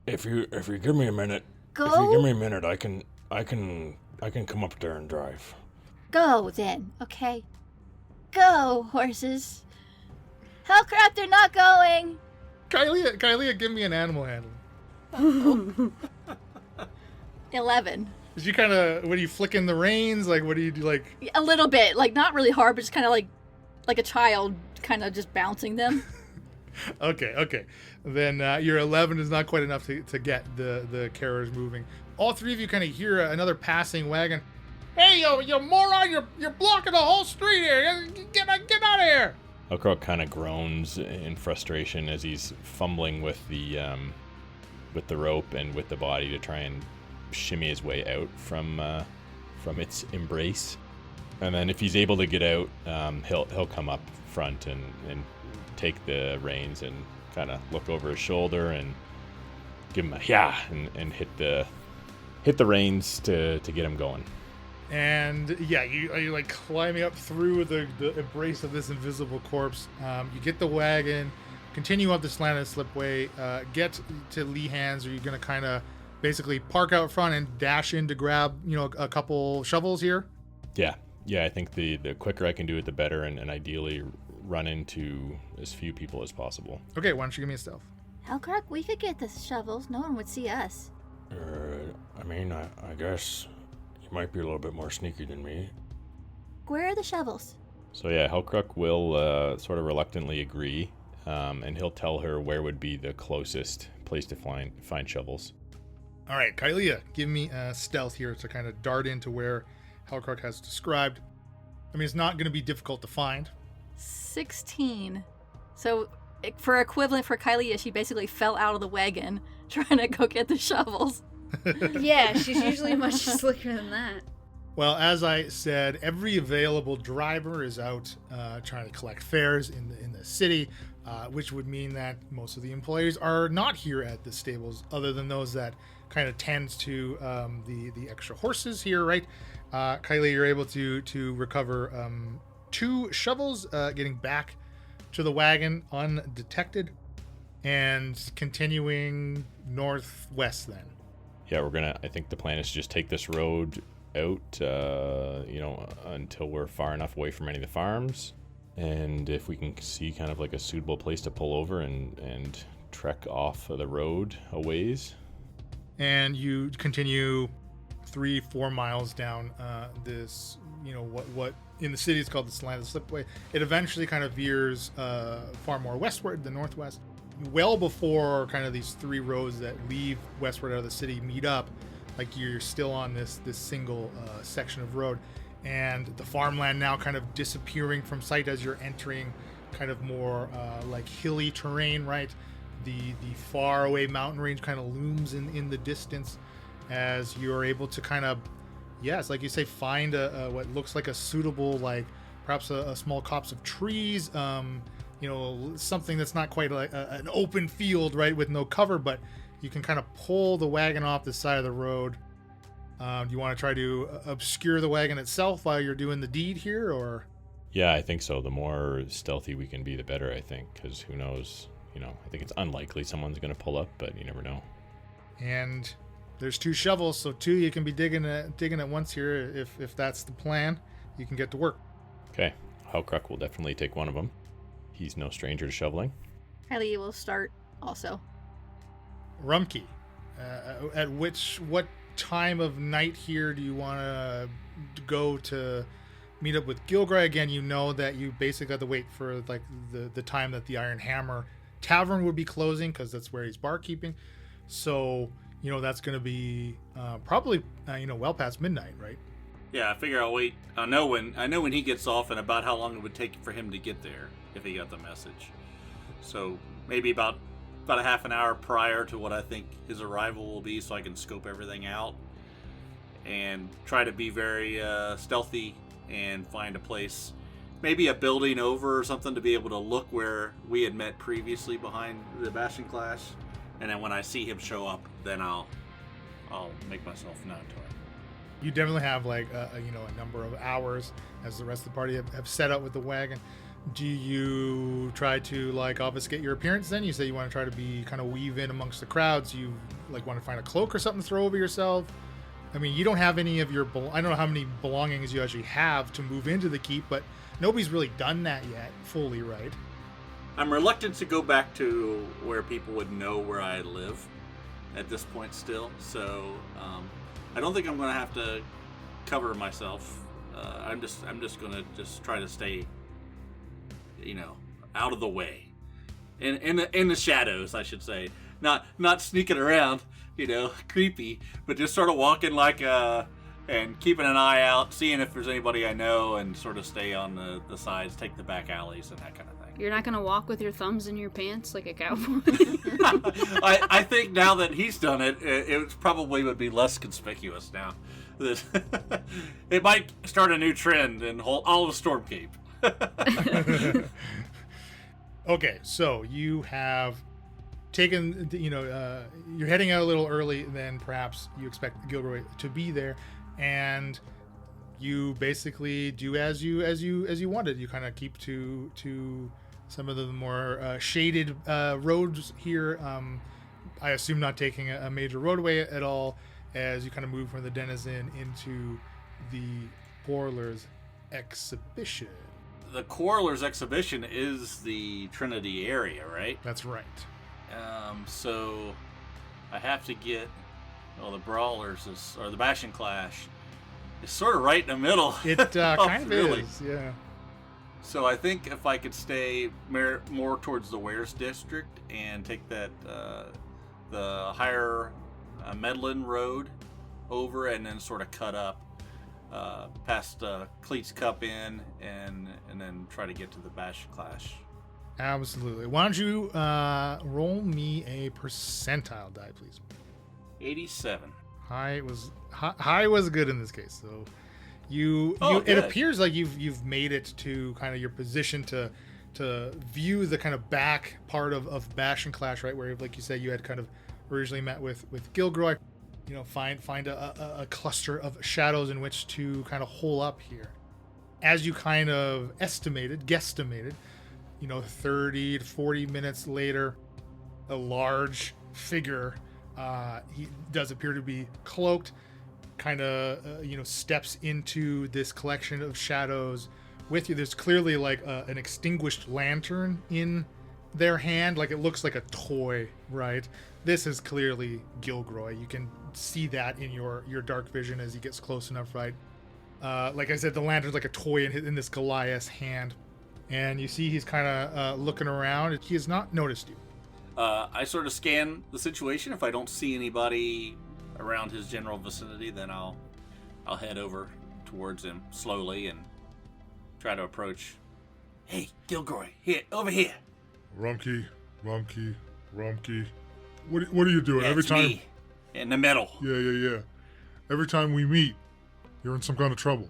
If you give me a minute, Go? If you give me a minute, I can come up there and drive. Go, then, okay? Go, horses. Hellcrook, they're not going! Kylie, give me an animal handling. 11. Is you kind of, what are you flicking the reins? Like, what do you do? Like, A little bit, like not really hard, but just kind of like a child, kind of just bouncing them. Okay. Then your 11 is not quite enough to get the carriage moving. All three of you kind of hear another passing wagon. Hey, you moron! You're blocking the whole street here! Get out of here! Hellcrook kind of groans in frustration as he's fumbling with the rope and with the body to try and shimmy his way out from its embrace. And then if he's able to get out, he'll come up front and take the reins and kind of look over his shoulder and give him a yeah and hit the reins to get him going. And yeah, you're like climbing up through the embrace of this invisible corpse. You get the wagon, continue up the slanted slipway, get to Lee Hands. Are you gonna kind of basically park out front and dash in to grab a couple shovels here? Yeah, I think the quicker I can do it, the better, and ideally run into as few people as possible. Okay, why don't you give me a stealth? Hellcrook, we could get the shovels. No one would see us. I guess you might be a little bit more sneaky than me. Where are the shovels? So yeah, Hellcrook will sort of reluctantly agree, and he'll tell her where would be the closest place to find shovels. All right, Kylia, give me a stealth here to kind of dart into where Hellcrook has described. I mean, it's not going to be difficult to find. 16. So for equivalent for Kylie, she basically fell out of the wagon trying to go get the shovels. Yeah, she's usually much slicker than that. Well, as I said, every available driver is out trying to collect fares in the city, which would mean that most of the employees are not here at the stables, other than those that kind of tends to the extra horses here, right? Kylie, you're able to recover 2 shovels, getting back to the wagon undetected, and continuing northwest then. Yeah, I think the plan is to just take this road out, until we're far enough away from any of the farms. And if we can see kind of like a suitable place to pull over and trek off of the road a ways. And you continue 3-4 miles down this, what in the city is called the Slanted Slipway. It eventually kind of veers far more westward, the northwest. Well before kind of these 3 roads that leave westward out of the city meet up, like you're still on this single section of road, and the farmland now kind of disappearing from sight as you're entering kind of more like hilly terrain, right? The far away mountain range kind of looms in the distance as you're able to kind of, yes, like you say, find what looks like a suitable, like perhaps a small copse of trees, something that's not quite like an open field, right, with no cover, but you can kind of pull the wagon off the side of the road. Do you want to try to obscure the wagon itself while you're doing the deed here, or? Yeah, I think so. The more stealthy we can be, the better, I think, because who knows? I think it's unlikely someone's going to pull up, but you never know. And there's 2 shovels, so 2 you can be digging at once here. If that's the plan, you can get to work. Okay. Halkruck will definitely take one of them. He's no stranger to shoveling. Kylie will start also. Rumkey, what time of night here do you want to go to meet up with Gilgray? Again, you know that you basically have to wait for like the time that the Iron Hammer Tavern would be closing, because that's where he's barkeeping. So that's going to be probably well past midnight, right? Yeah, I figure I'll wait. I know when he gets off and about how long it would take for him to get there if he got the message. So maybe about a half an hour prior to what I think his arrival will be, so I can scope everything out and try to be very stealthy and find a place, maybe a building over or something, to be able to look where we had met previously behind the Bastion Clash. And then when I see him show up, then I'll make myself known to him. You definitely have like a number of hours as the rest of the party have set up with the wagon. Do you try to like obfuscate your appearance then? You say you want to try to be kind of weave in amongst the crowds. You like want to find a cloak or something to throw over yourself? I mean, you don't have any of your I don't know how many belongings you actually have to move into the keep, but nobody's really done that yet fully, right? I'm reluctant to go back to where people would know where I live at this point still, so I don't think I'm going to have to cover myself. I'm just going to just try to stay, out of the way, in the shadows, I should say. Not sneaking around, creepy, but just sort of walking like and keeping an eye out, seeing if there's anybody I know, and sort of stay on the sides, take the back alleys and that kind of thing. You're not gonna walk with your thumbs in your pants like a cowboy? I think now that he's done it, it probably would be less conspicuous now. It might start a new trend in all of Stormcape. Okay, so you have taken, you're heading out a little early than perhaps you expect Gilroy to be there, and you basically do as you wanted. You kind of keep to some of the more shaded roads here. I assume not taking a major roadway at all, as you kind of move from the Denizen into the Quarrelers Exhibition. The Quarrelers Exhibition is the Trinity area, right? That's right. So I have to get the Brawlers or the Bastion Clash is sort of right in the middle. It kind of really is, yeah. So I think if I could stay more towards the Wares district and take that the higher Medlin Road over, and then sort of cut up past Cleet's Cup Inn, and then try to get to the Bastion Clash. Absolutely. Why don't you roll me a percentile die, please? 87. High was good in this case, so It good. appears like you've made it to kind of your position to view the kind of back part of Bash and Clash, right, where, like you said, you had kind of originally met with Gilgroy. Find a cluster of shadows in which to kind of hole up here. As you kind of guesstimated, 30 to 40 minutes later, a large figure, he does appear to be cloaked, kind of steps into this collection of shadows with you. There's clearly like an extinguished lantern in their hand, like it looks like a toy, right? This is clearly Gilgroy. You can see that in your dark vision as he gets close enough, right? Like I said, the lantern's like a toy in this Goliath's hand, and you see he's kind of looking around. He has not noticed you. I sort of scan the situation. If I don't see anybody around his general vicinity, then I'll head over towards him slowly and try to approach. Hey, Gilgroy, over here. Rumkey. What are you doing? Yeah, Every it's time. me, in the middle. Yeah. Every time we meet, you're in some kind of trouble.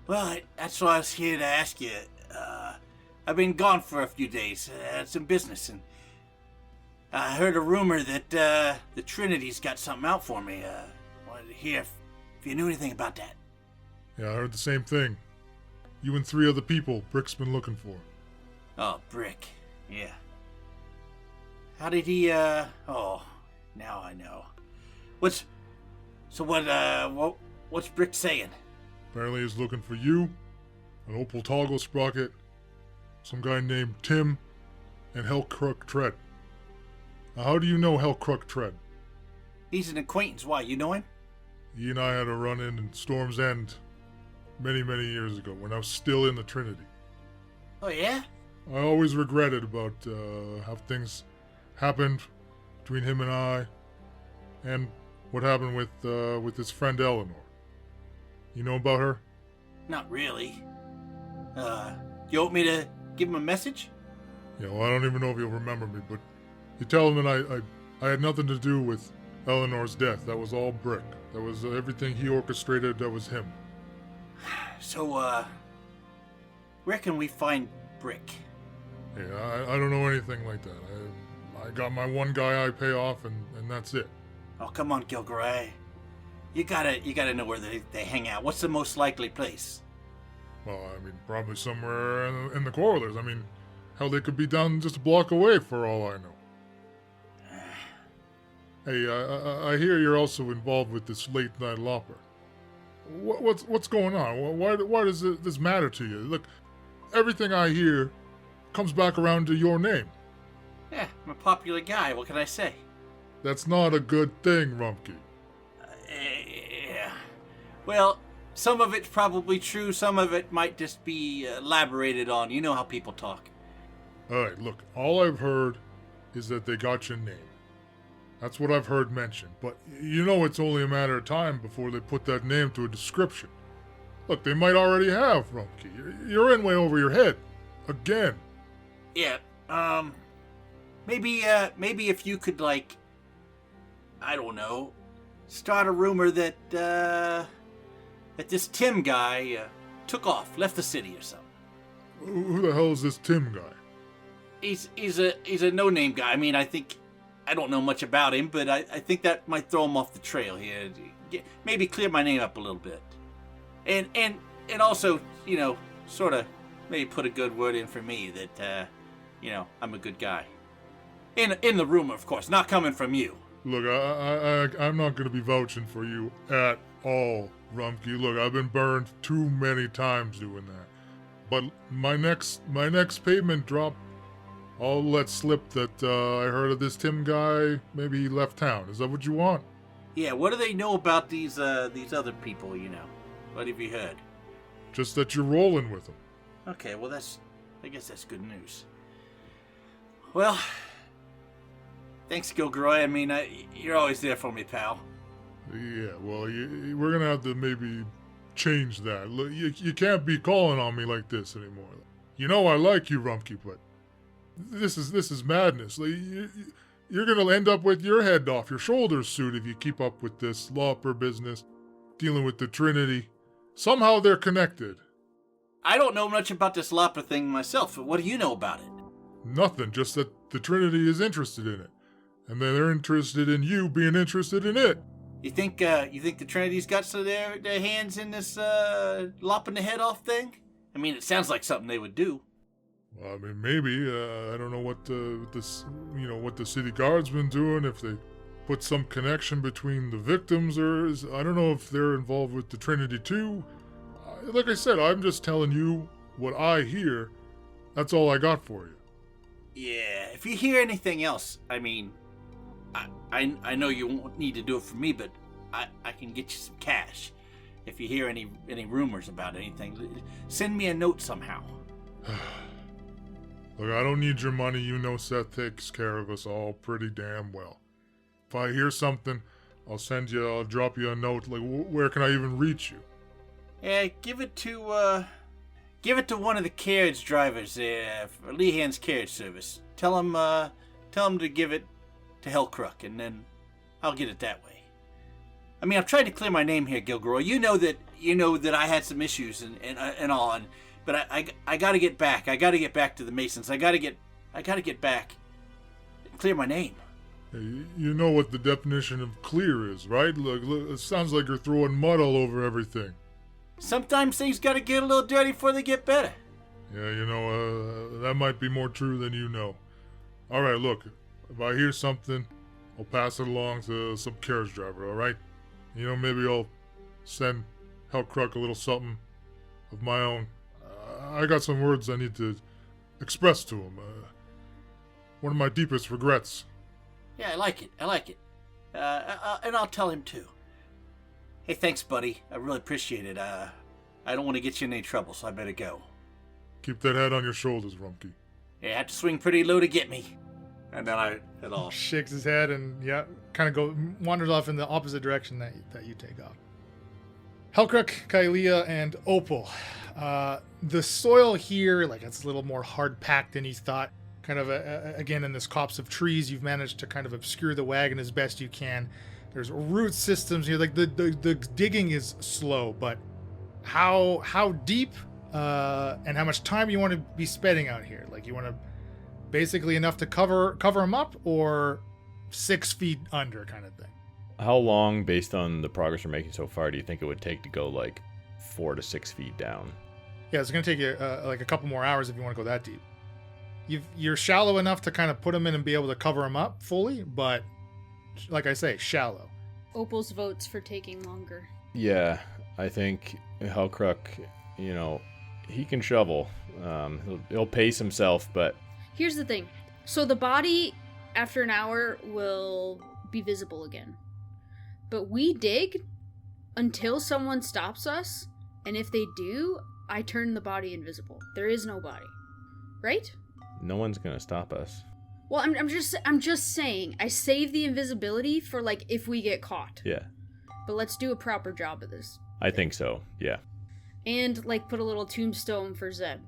Well, that's why I was here to ask you. I've been gone for a few days. I had some business, and I heard a rumor that the Trinity's got something out for me. Wanted to hear if you knew anything about that. Yeah, I heard the same thing. You and 3 other people Brick's been looking for. Oh, Brick. Yeah. How did he, oh, now I know. What's Brick saying? Apparently he's looking for you, an Opal Toggle Sprocket, some guy named Tim, and Hellcrook Tread. Now, how do you know Hellcrook Tread? He's an acquaintance. Why, you know him? He and I had a run-in in Storm's End many, many years ago when I was still in the Trinity. Oh, yeah? I always regretted about how things happened between him and I, and what happened with his friend Eleanor. You know about her? Not really. You want me to give him a message? Yeah, well, I don't even know if you'll remember me, but you tell him that I had nothing to do with Eleanor's death. That was all Brick. That was everything he orchestrated. That was him. So, where can we find Brick? Yeah, I don't know anything like that. I got my one guy I pay off, and that's it. Oh, come on, Gilgroy. You gotta know where they hang out. What's the most likely place? Well, I mean, probably somewhere in the corridors. I mean, hell, they could be down just a block away for all I know. Hey, I hear you're also involved with this late night lopper. What's going on? Why does this matter to you? Look, everything I hear comes back around to your name. Yeah, I'm a popular guy. What can I say? That's not a good thing, Rumpke. Yeah. Well, some of it's probably true. Some of it might just be elaborated on. You know how people talk. Alright, look, all I've heard is that they got your name. That's what I've heard mentioned, but you know it's only a matter of time before they put that name to a description. Look, they might already have, Rumpke. You're in way over your head. Again. Yeah, maybe if you could, like, I don't know, start a rumor that this Tim guy took off, left the city or something. Who the hell is this Tim guy? He's a no-name guy. I mean, I don't know much about him, but I think that might throw him off the trail here. Maybe clear my name up a little bit. And also, you know, sort of maybe put a good word in for me that, you know, I'm a good guy. In the rumor, of course, not coming from you. Look, I'm not going to be vouching for you at all, Rumpke. Look, I've been burned too many times doing that. But my next payment drop, I'll let slip that I heard of this Tim guy. Maybe he left town. Is that what you want? Yeah, what do they know about these other people, you know? What have you heard? Just that you're rolling with them. Okay, well I guess that's good news. Well, thanks, Gilgroy. I mean, you're always there for me, pal. Yeah, well, we're going to have to maybe change that. Look, you can't be calling on me like this anymore. You know I like you, Rumpke, but this is madness. Like, you're going to end up with your head off your shoulders soon if you keep up with this Lauper business, dealing with the Trinity. Somehow they're connected. I don't know much about this Lapa thing myself. What do you know about it? Nothing, just that the Trinity is interested in it. And they're interested in you being interested in it. You think the Trinity's got their hands in this lopping the head off thing? I mean, it sounds like something they would do. Well, I mean, maybe. I don't know what what the city guard's been doing. If they put some connection between the victims, I don't know if they're involved with the Trinity too. Like I said, I'm just telling you what I hear. That's all I got for you. Yeah, if you hear anything else, I mean, I know you won't need to do it for me, but I can get you some cash. If you hear any rumors about anything, send me a note somehow. Look, I don't need your money. You know Seth takes care of us all pretty damn well. If I hear something, I'll drop you a note. Like, where can I even reach you? Yeah, give it to one of the carriage drivers for Lehan's carriage service. Tell him to give it to Hellcrook, and then I'll get it that way. I mean, I'm trying to clear my name here, Gilgroy. You know that I had some issues and all, but I got to get back. I got to get back to the Masons. I got to get back and clear my name. Hey, you know what the definition of clear is, right? Look, it sounds like you're throwing mud all over everything. Sometimes things got to get a little dirty before they get better. Yeah, that might be more true than you know. All right, look, if I hear something, I'll pass it along to some carriage driver, all right? Maybe I'll send Hellcrook a little something of my own. I got some words I need to express to him. One of my deepest regrets. Yeah, I like it. And I'll tell him too. Hey, thanks, buddy. I really appreciate it. I don't want to get you in any trouble, so I better go. Keep that head on your shoulders, Rumpke. Yeah, I have to swing pretty low to get me. And then I head off. Shakes his head and kind of wanders off in the opposite direction that you take off. Hellcrook, Kaelia, and Opal. The soil here, it's a little more hard packed than you thought. Kind of again in this copse of trees, you've managed to kind of obscure the wagon as best you can. There's root systems here. The digging is slow, but how deep and how much time you want to be spending out here? You want to basically enough to cover them up, or 6 feet under kind of thing? How long, based on the progress we're making so far, do you think it would take to go 4 to 6 feet down? Yeah, it's going to take you a couple more hours if you want to go that deep. You're shallow enough to kind of put them in and be able to cover them up fully, but like I say, shallow. Opal's votes for taking longer. Yeah, I think Hellcrook, he can shovel. He'll pace himself, but... Here's the thing. So the body, after an hour, will be visible again. But we dig until someone stops us, and if they do, I turn the body invisible. There is no body. Right? No one's gonna stop us. Well, I'm just saying, I save the invisibility for, if we get caught. Yeah. But let's do a proper job of this. I think so, yeah. And, put a little tombstone for Zeb.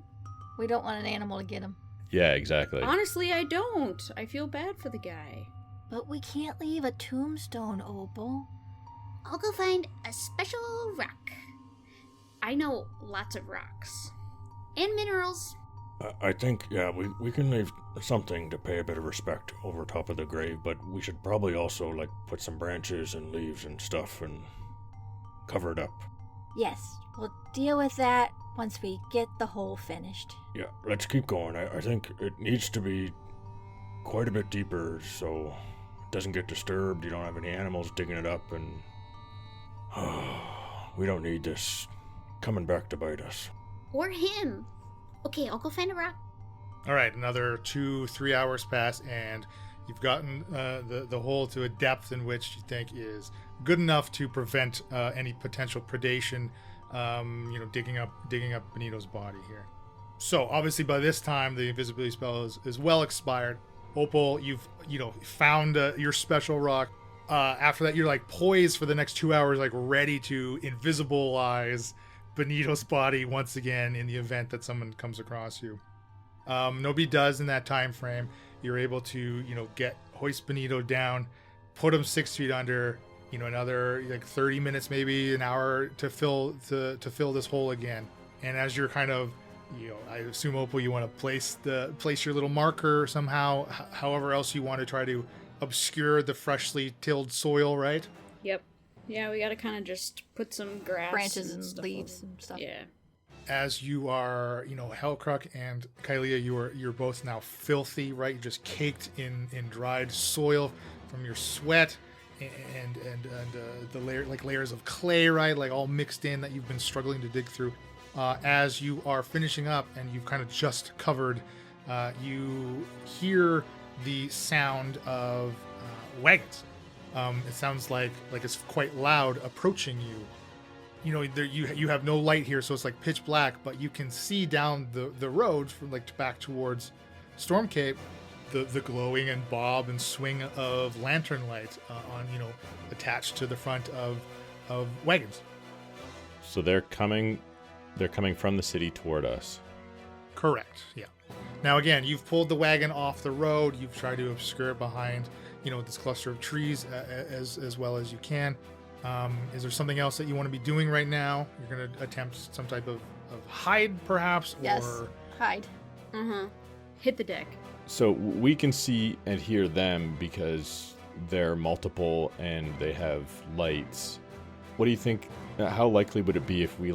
We don't want an animal to get him. Yeah, exactly. Honestly, I don't. I feel bad for the guy. But we can't leave a tombstone, Opal. I'll go find a special rock. I know lots of rocks. And minerals. I think, we can leave something to pay a bit of respect over top of the grave, but we should probably also, put some branches and leaves and stuff and cover it up. Yes, we'll deal with that once we get the hole finished. Yeah, let's keep going. I think it needs to be quite a bit deeper so it doesn't get disturbed. You don't have any animals digging it up, and we don't need this coming back to bite us. Or him. Okay, I'll go find a rock. All right, another 2-3 hours pass, and you've gotten the hole to a depth in which you think is good enough to prevent any potential predation. Digging up Benito's body here. So obviously by this time the invisibility spell is well expired. Opal, you've found your special rock. After that, you're poised for the next 2 hours, ready to invisibilize Benito's body once again in the event that someone comes across you. Nobody does in that time frame. You're able to hoist Benito down, put him 6 feet under, another like 30 minutes, maybe an hour to fill this hole again. And as you're kind of, I assume, Opal, you want to place your little marker somehow, however else you want to try to obscure the freshly tilled soil, right? Yep. Yeah, we gotta kind of just put some grass, Branches and and stuff leaves over. and stuff. Yeah. As you are, Hellcruck and Kylia, you're both now filthy, right? You're just caked in dried soil from your sweat and the layers of clay, right? Like all mixed in that you've been struggling to dig through. As you are finishing up and you've kind of just covered, you hear the sound of wagons. It sounds like it's quite loud approaching you. You have no light here, so it's like pitch black, but you can see down the road from back towards Storm Cape, the glowing and bob and swing of lantern lights on attached to the front of wagons. So they're coming from the city toward us. Correct. Yeah. Now again, you've pulled the wagon off the road. You've tried to obscure it behind this cluster of trees as well as you can. Is there something else that you want to be doing right now? You're going to attempt some type of hide, perhaps? Yes, Or hide. Hit the deck. So we can see and hear them because they're multiple and they have lights. What do you think? How likely would it be if we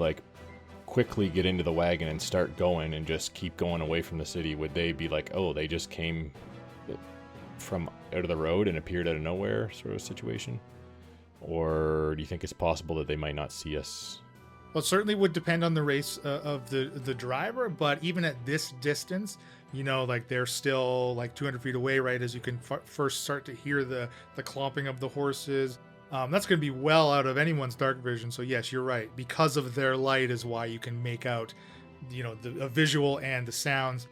quickly get into the wagon and start going and just keep going away from the city? Would they be like, oh, they just came from out of the road and appeared out of nowhere sort of situation? Or do you think it's possible that they might not see us? Well, it certainly would depend on the race of the driver, but even at this distance, they're still 200 feet away, right? As you can first start to hear the clomping of the horses. That's going to be well out of anyone's dark vision. So yes, you're right. Because of their light is why you can make out, a visual and the sounds.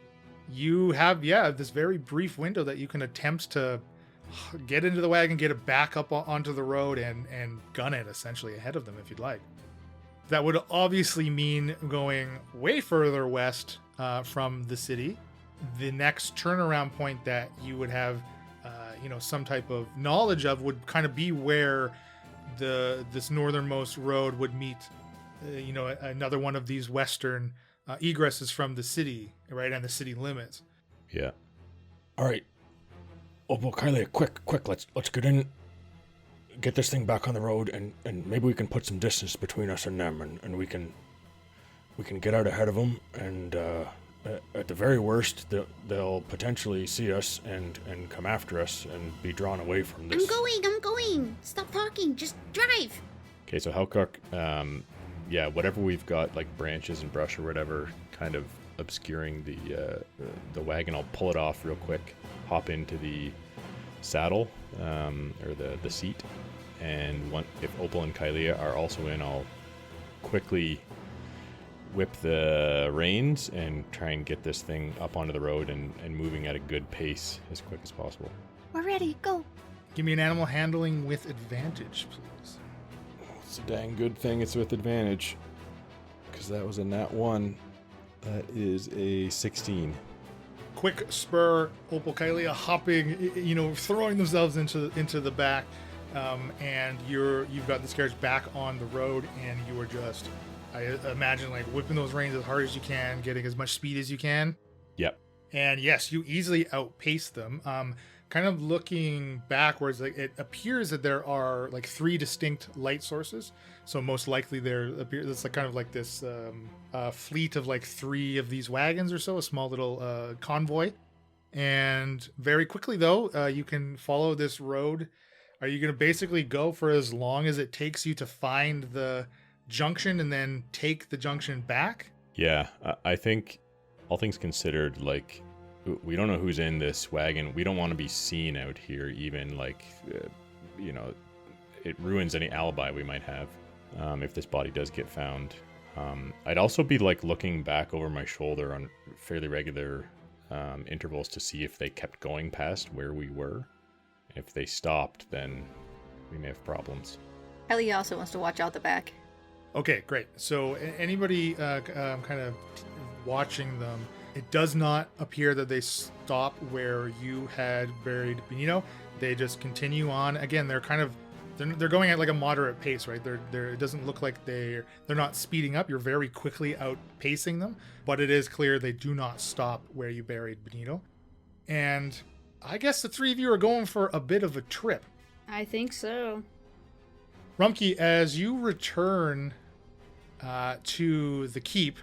You have, this very brief window that you can attempt to get into the wagon, get it back up onto the road, and gun it essentially ahead of them if you'd like. That would obviously mean going way further west from the city. The next turnaround point that you would have, some type of knowledge of would kind of be where this northernmost road would meet, another one of these western egresses from the city, right, and the city limits. Yeah. All right. Oh, well, Kylie, quick, let's get in, get this thing back on the road, and maybe we can put some distance between us and them, and we can get out ahead of them, and at the very worst, they'll potentially see us and come after us and be drawn away from this. I'm going. Stop talking. Just drive. Okay, so Hellcock, whatever we've got, branches and brush or whatever, kind of obscuring the wagon, I'll pull it off real quick, hop into the saddle, or the seat, and if Opal and Kylia are also in, I'll quickly whip the reins and try and get this thing up onto the road and moving at a good pace as quick as possible. We're ready. Go. Give me an animal handling with advantage, please. It's a dang good thing it's with advantage, because that was a nat 1. That is a 16. Quick spur, Opal, Kylia hopping, throwing themselves into the back, and you've got this carriage back on the road, and you are just, I imagine, whipping those reins as hard as you can, getting as much speed as you can. Yep. And yes, you easily outpace them. Kind of looking backwards, it appears that there are 3 distinct light sources. So most likely it's kind of this fleet of 3 of these wagons or so, a small little convoy. And very quickly though, you can follow this road. Are you going to basically go for as long as it takes you to find the junction and then take the junction back? Yeah, I think all things considered, we don't know who's in this wagon. We don't want to be seen out here, even it ruins any alibi we might have if this body does get found. I'd also be looking back over my shoulder on fairly regular intervals to see if they kept going past where we were. If they stopped, then we may have problems. Ellie also wants to watch out the back. Okay, great. So anybody kind of watching them, it does not appear that they stop where you had buried Benito. They just continue on. Again, they're kind of They're going at like a moderate pace, right? It doesn't look like they're not speeding up. You're very quickly outpacing them, but it is clear they do not stop where you buried Benito. And I guess the three of you are going for a bit of a trip. I think so. Rumkey, as you return to the keep,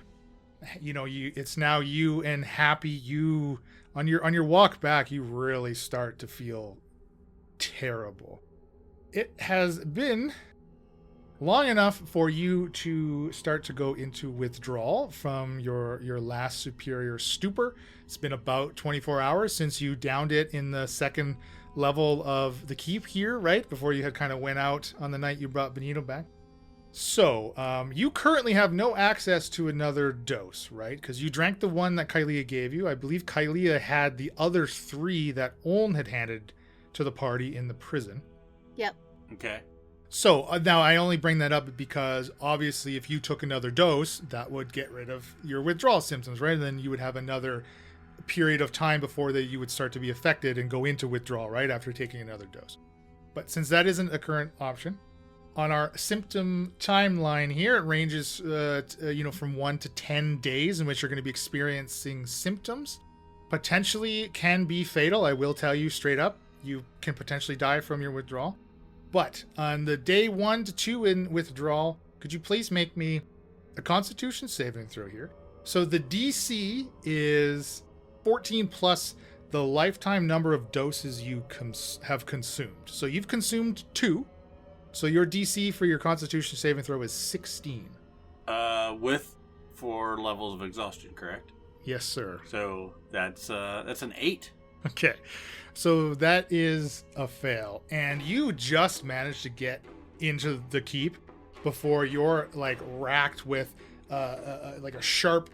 it's now you and Happy. You on your walk back, you really start to feel terrible. It has been long enough for you to start to go into withdrawal from your last superior stupor. It's been about 24 hours since you downed it in the second level of the keep here, right? Before you had kind of went out on the night you brought Benito back. So, you currently have no access to another dose, right? Because you drank the one that Kylea gave you. I believe Kylea had the other 3 that Oln had handed to the party in the prison. Yep. Okay. So now I only bring that up because obviously if you took another dose, that would get rid of your withdrawal symptoms, right? And then you would have another period of time before that you would start to be affected and go into withdrawal, right? After taking another dose. But since that isn't a current option, on our symptom timeline here, it ranges, from 1 to 10 days in which you're going to be experiencing symptoms. Potentially can be fatal. I will tell you straight up, you can potentially die from your withdrawal. But on the day 1 to 2 in withdrawal, could you please make me a Constitution saving throw here? So the DC is 14 plus the lifetime number of doses you have consumed. So you've consumed 2. So your DC for your Constitution saving throw is 16. With 4 levels of exhaustion, correct? Yes, sir. So that's an 8. Okay. So that is a fail. And you just managed to get into the keep before you're like racked with like a sharp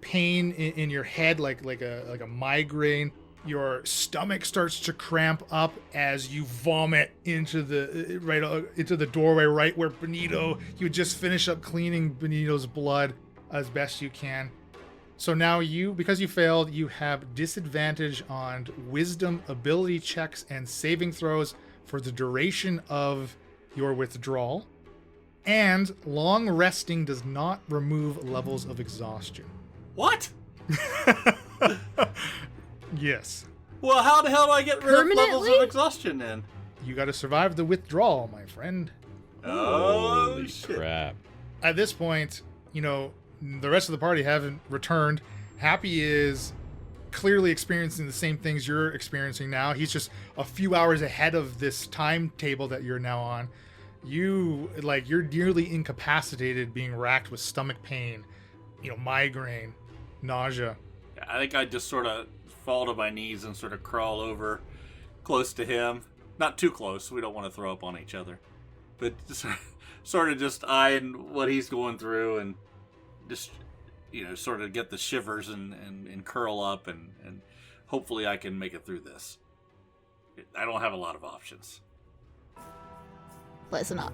pain in your head, like a migraine. Your stomach starts to cramp up as you vomit into the doorway right where Benito, you would just finish up cleaning Benito's blood as best you can. So now because you failed, you have disadvantage on wisdom, ability checks, and saving throws for the duration of your withdrawal. And long resting does not remove levels of exhaustion. What? Yes. Well, how the hell do I get rid of levels Permanently? of exhaustion then? You got to survive the withdrawal, my friend. Oh, Holy shit. crap. At this point, the rest of the party haven't returned. Happy is clearly experiencing the same things you're experiencing now. He's just a few hours ahead of this timetable that you're now on. You're nearly incapacitated, being racked with stomach pain, migraine, nausea. I think I just sort of fall to my knees and sort of crawl over close to him. Not too close. We don't want to throw up on each other. But just, sort of just eyeing what he's going through and just, sort of get the shivers and curl up and hopefully I can make it through this. I don't have a lot of options. Listen up.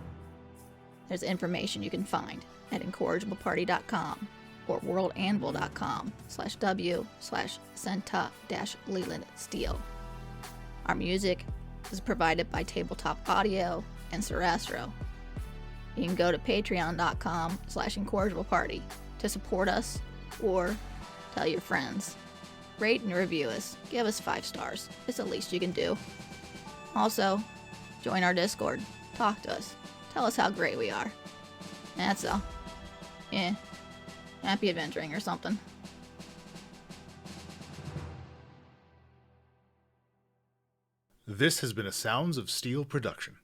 There's information you can find at incorrigibleparty.com or worldanvil.com/w/Senta-Leland Steel. Our music is provided by Tabletop Audio and Sarastro. You can go to patreon.com/incorrigibleparty to support us or tell your friends. Rate and review us. Give us 5 stars. It's the least you can do. Also, join our Discord. Talk to us. Tell us how great we are. That's all. Happy adventuring or something. This has been a Sounds of Steel production.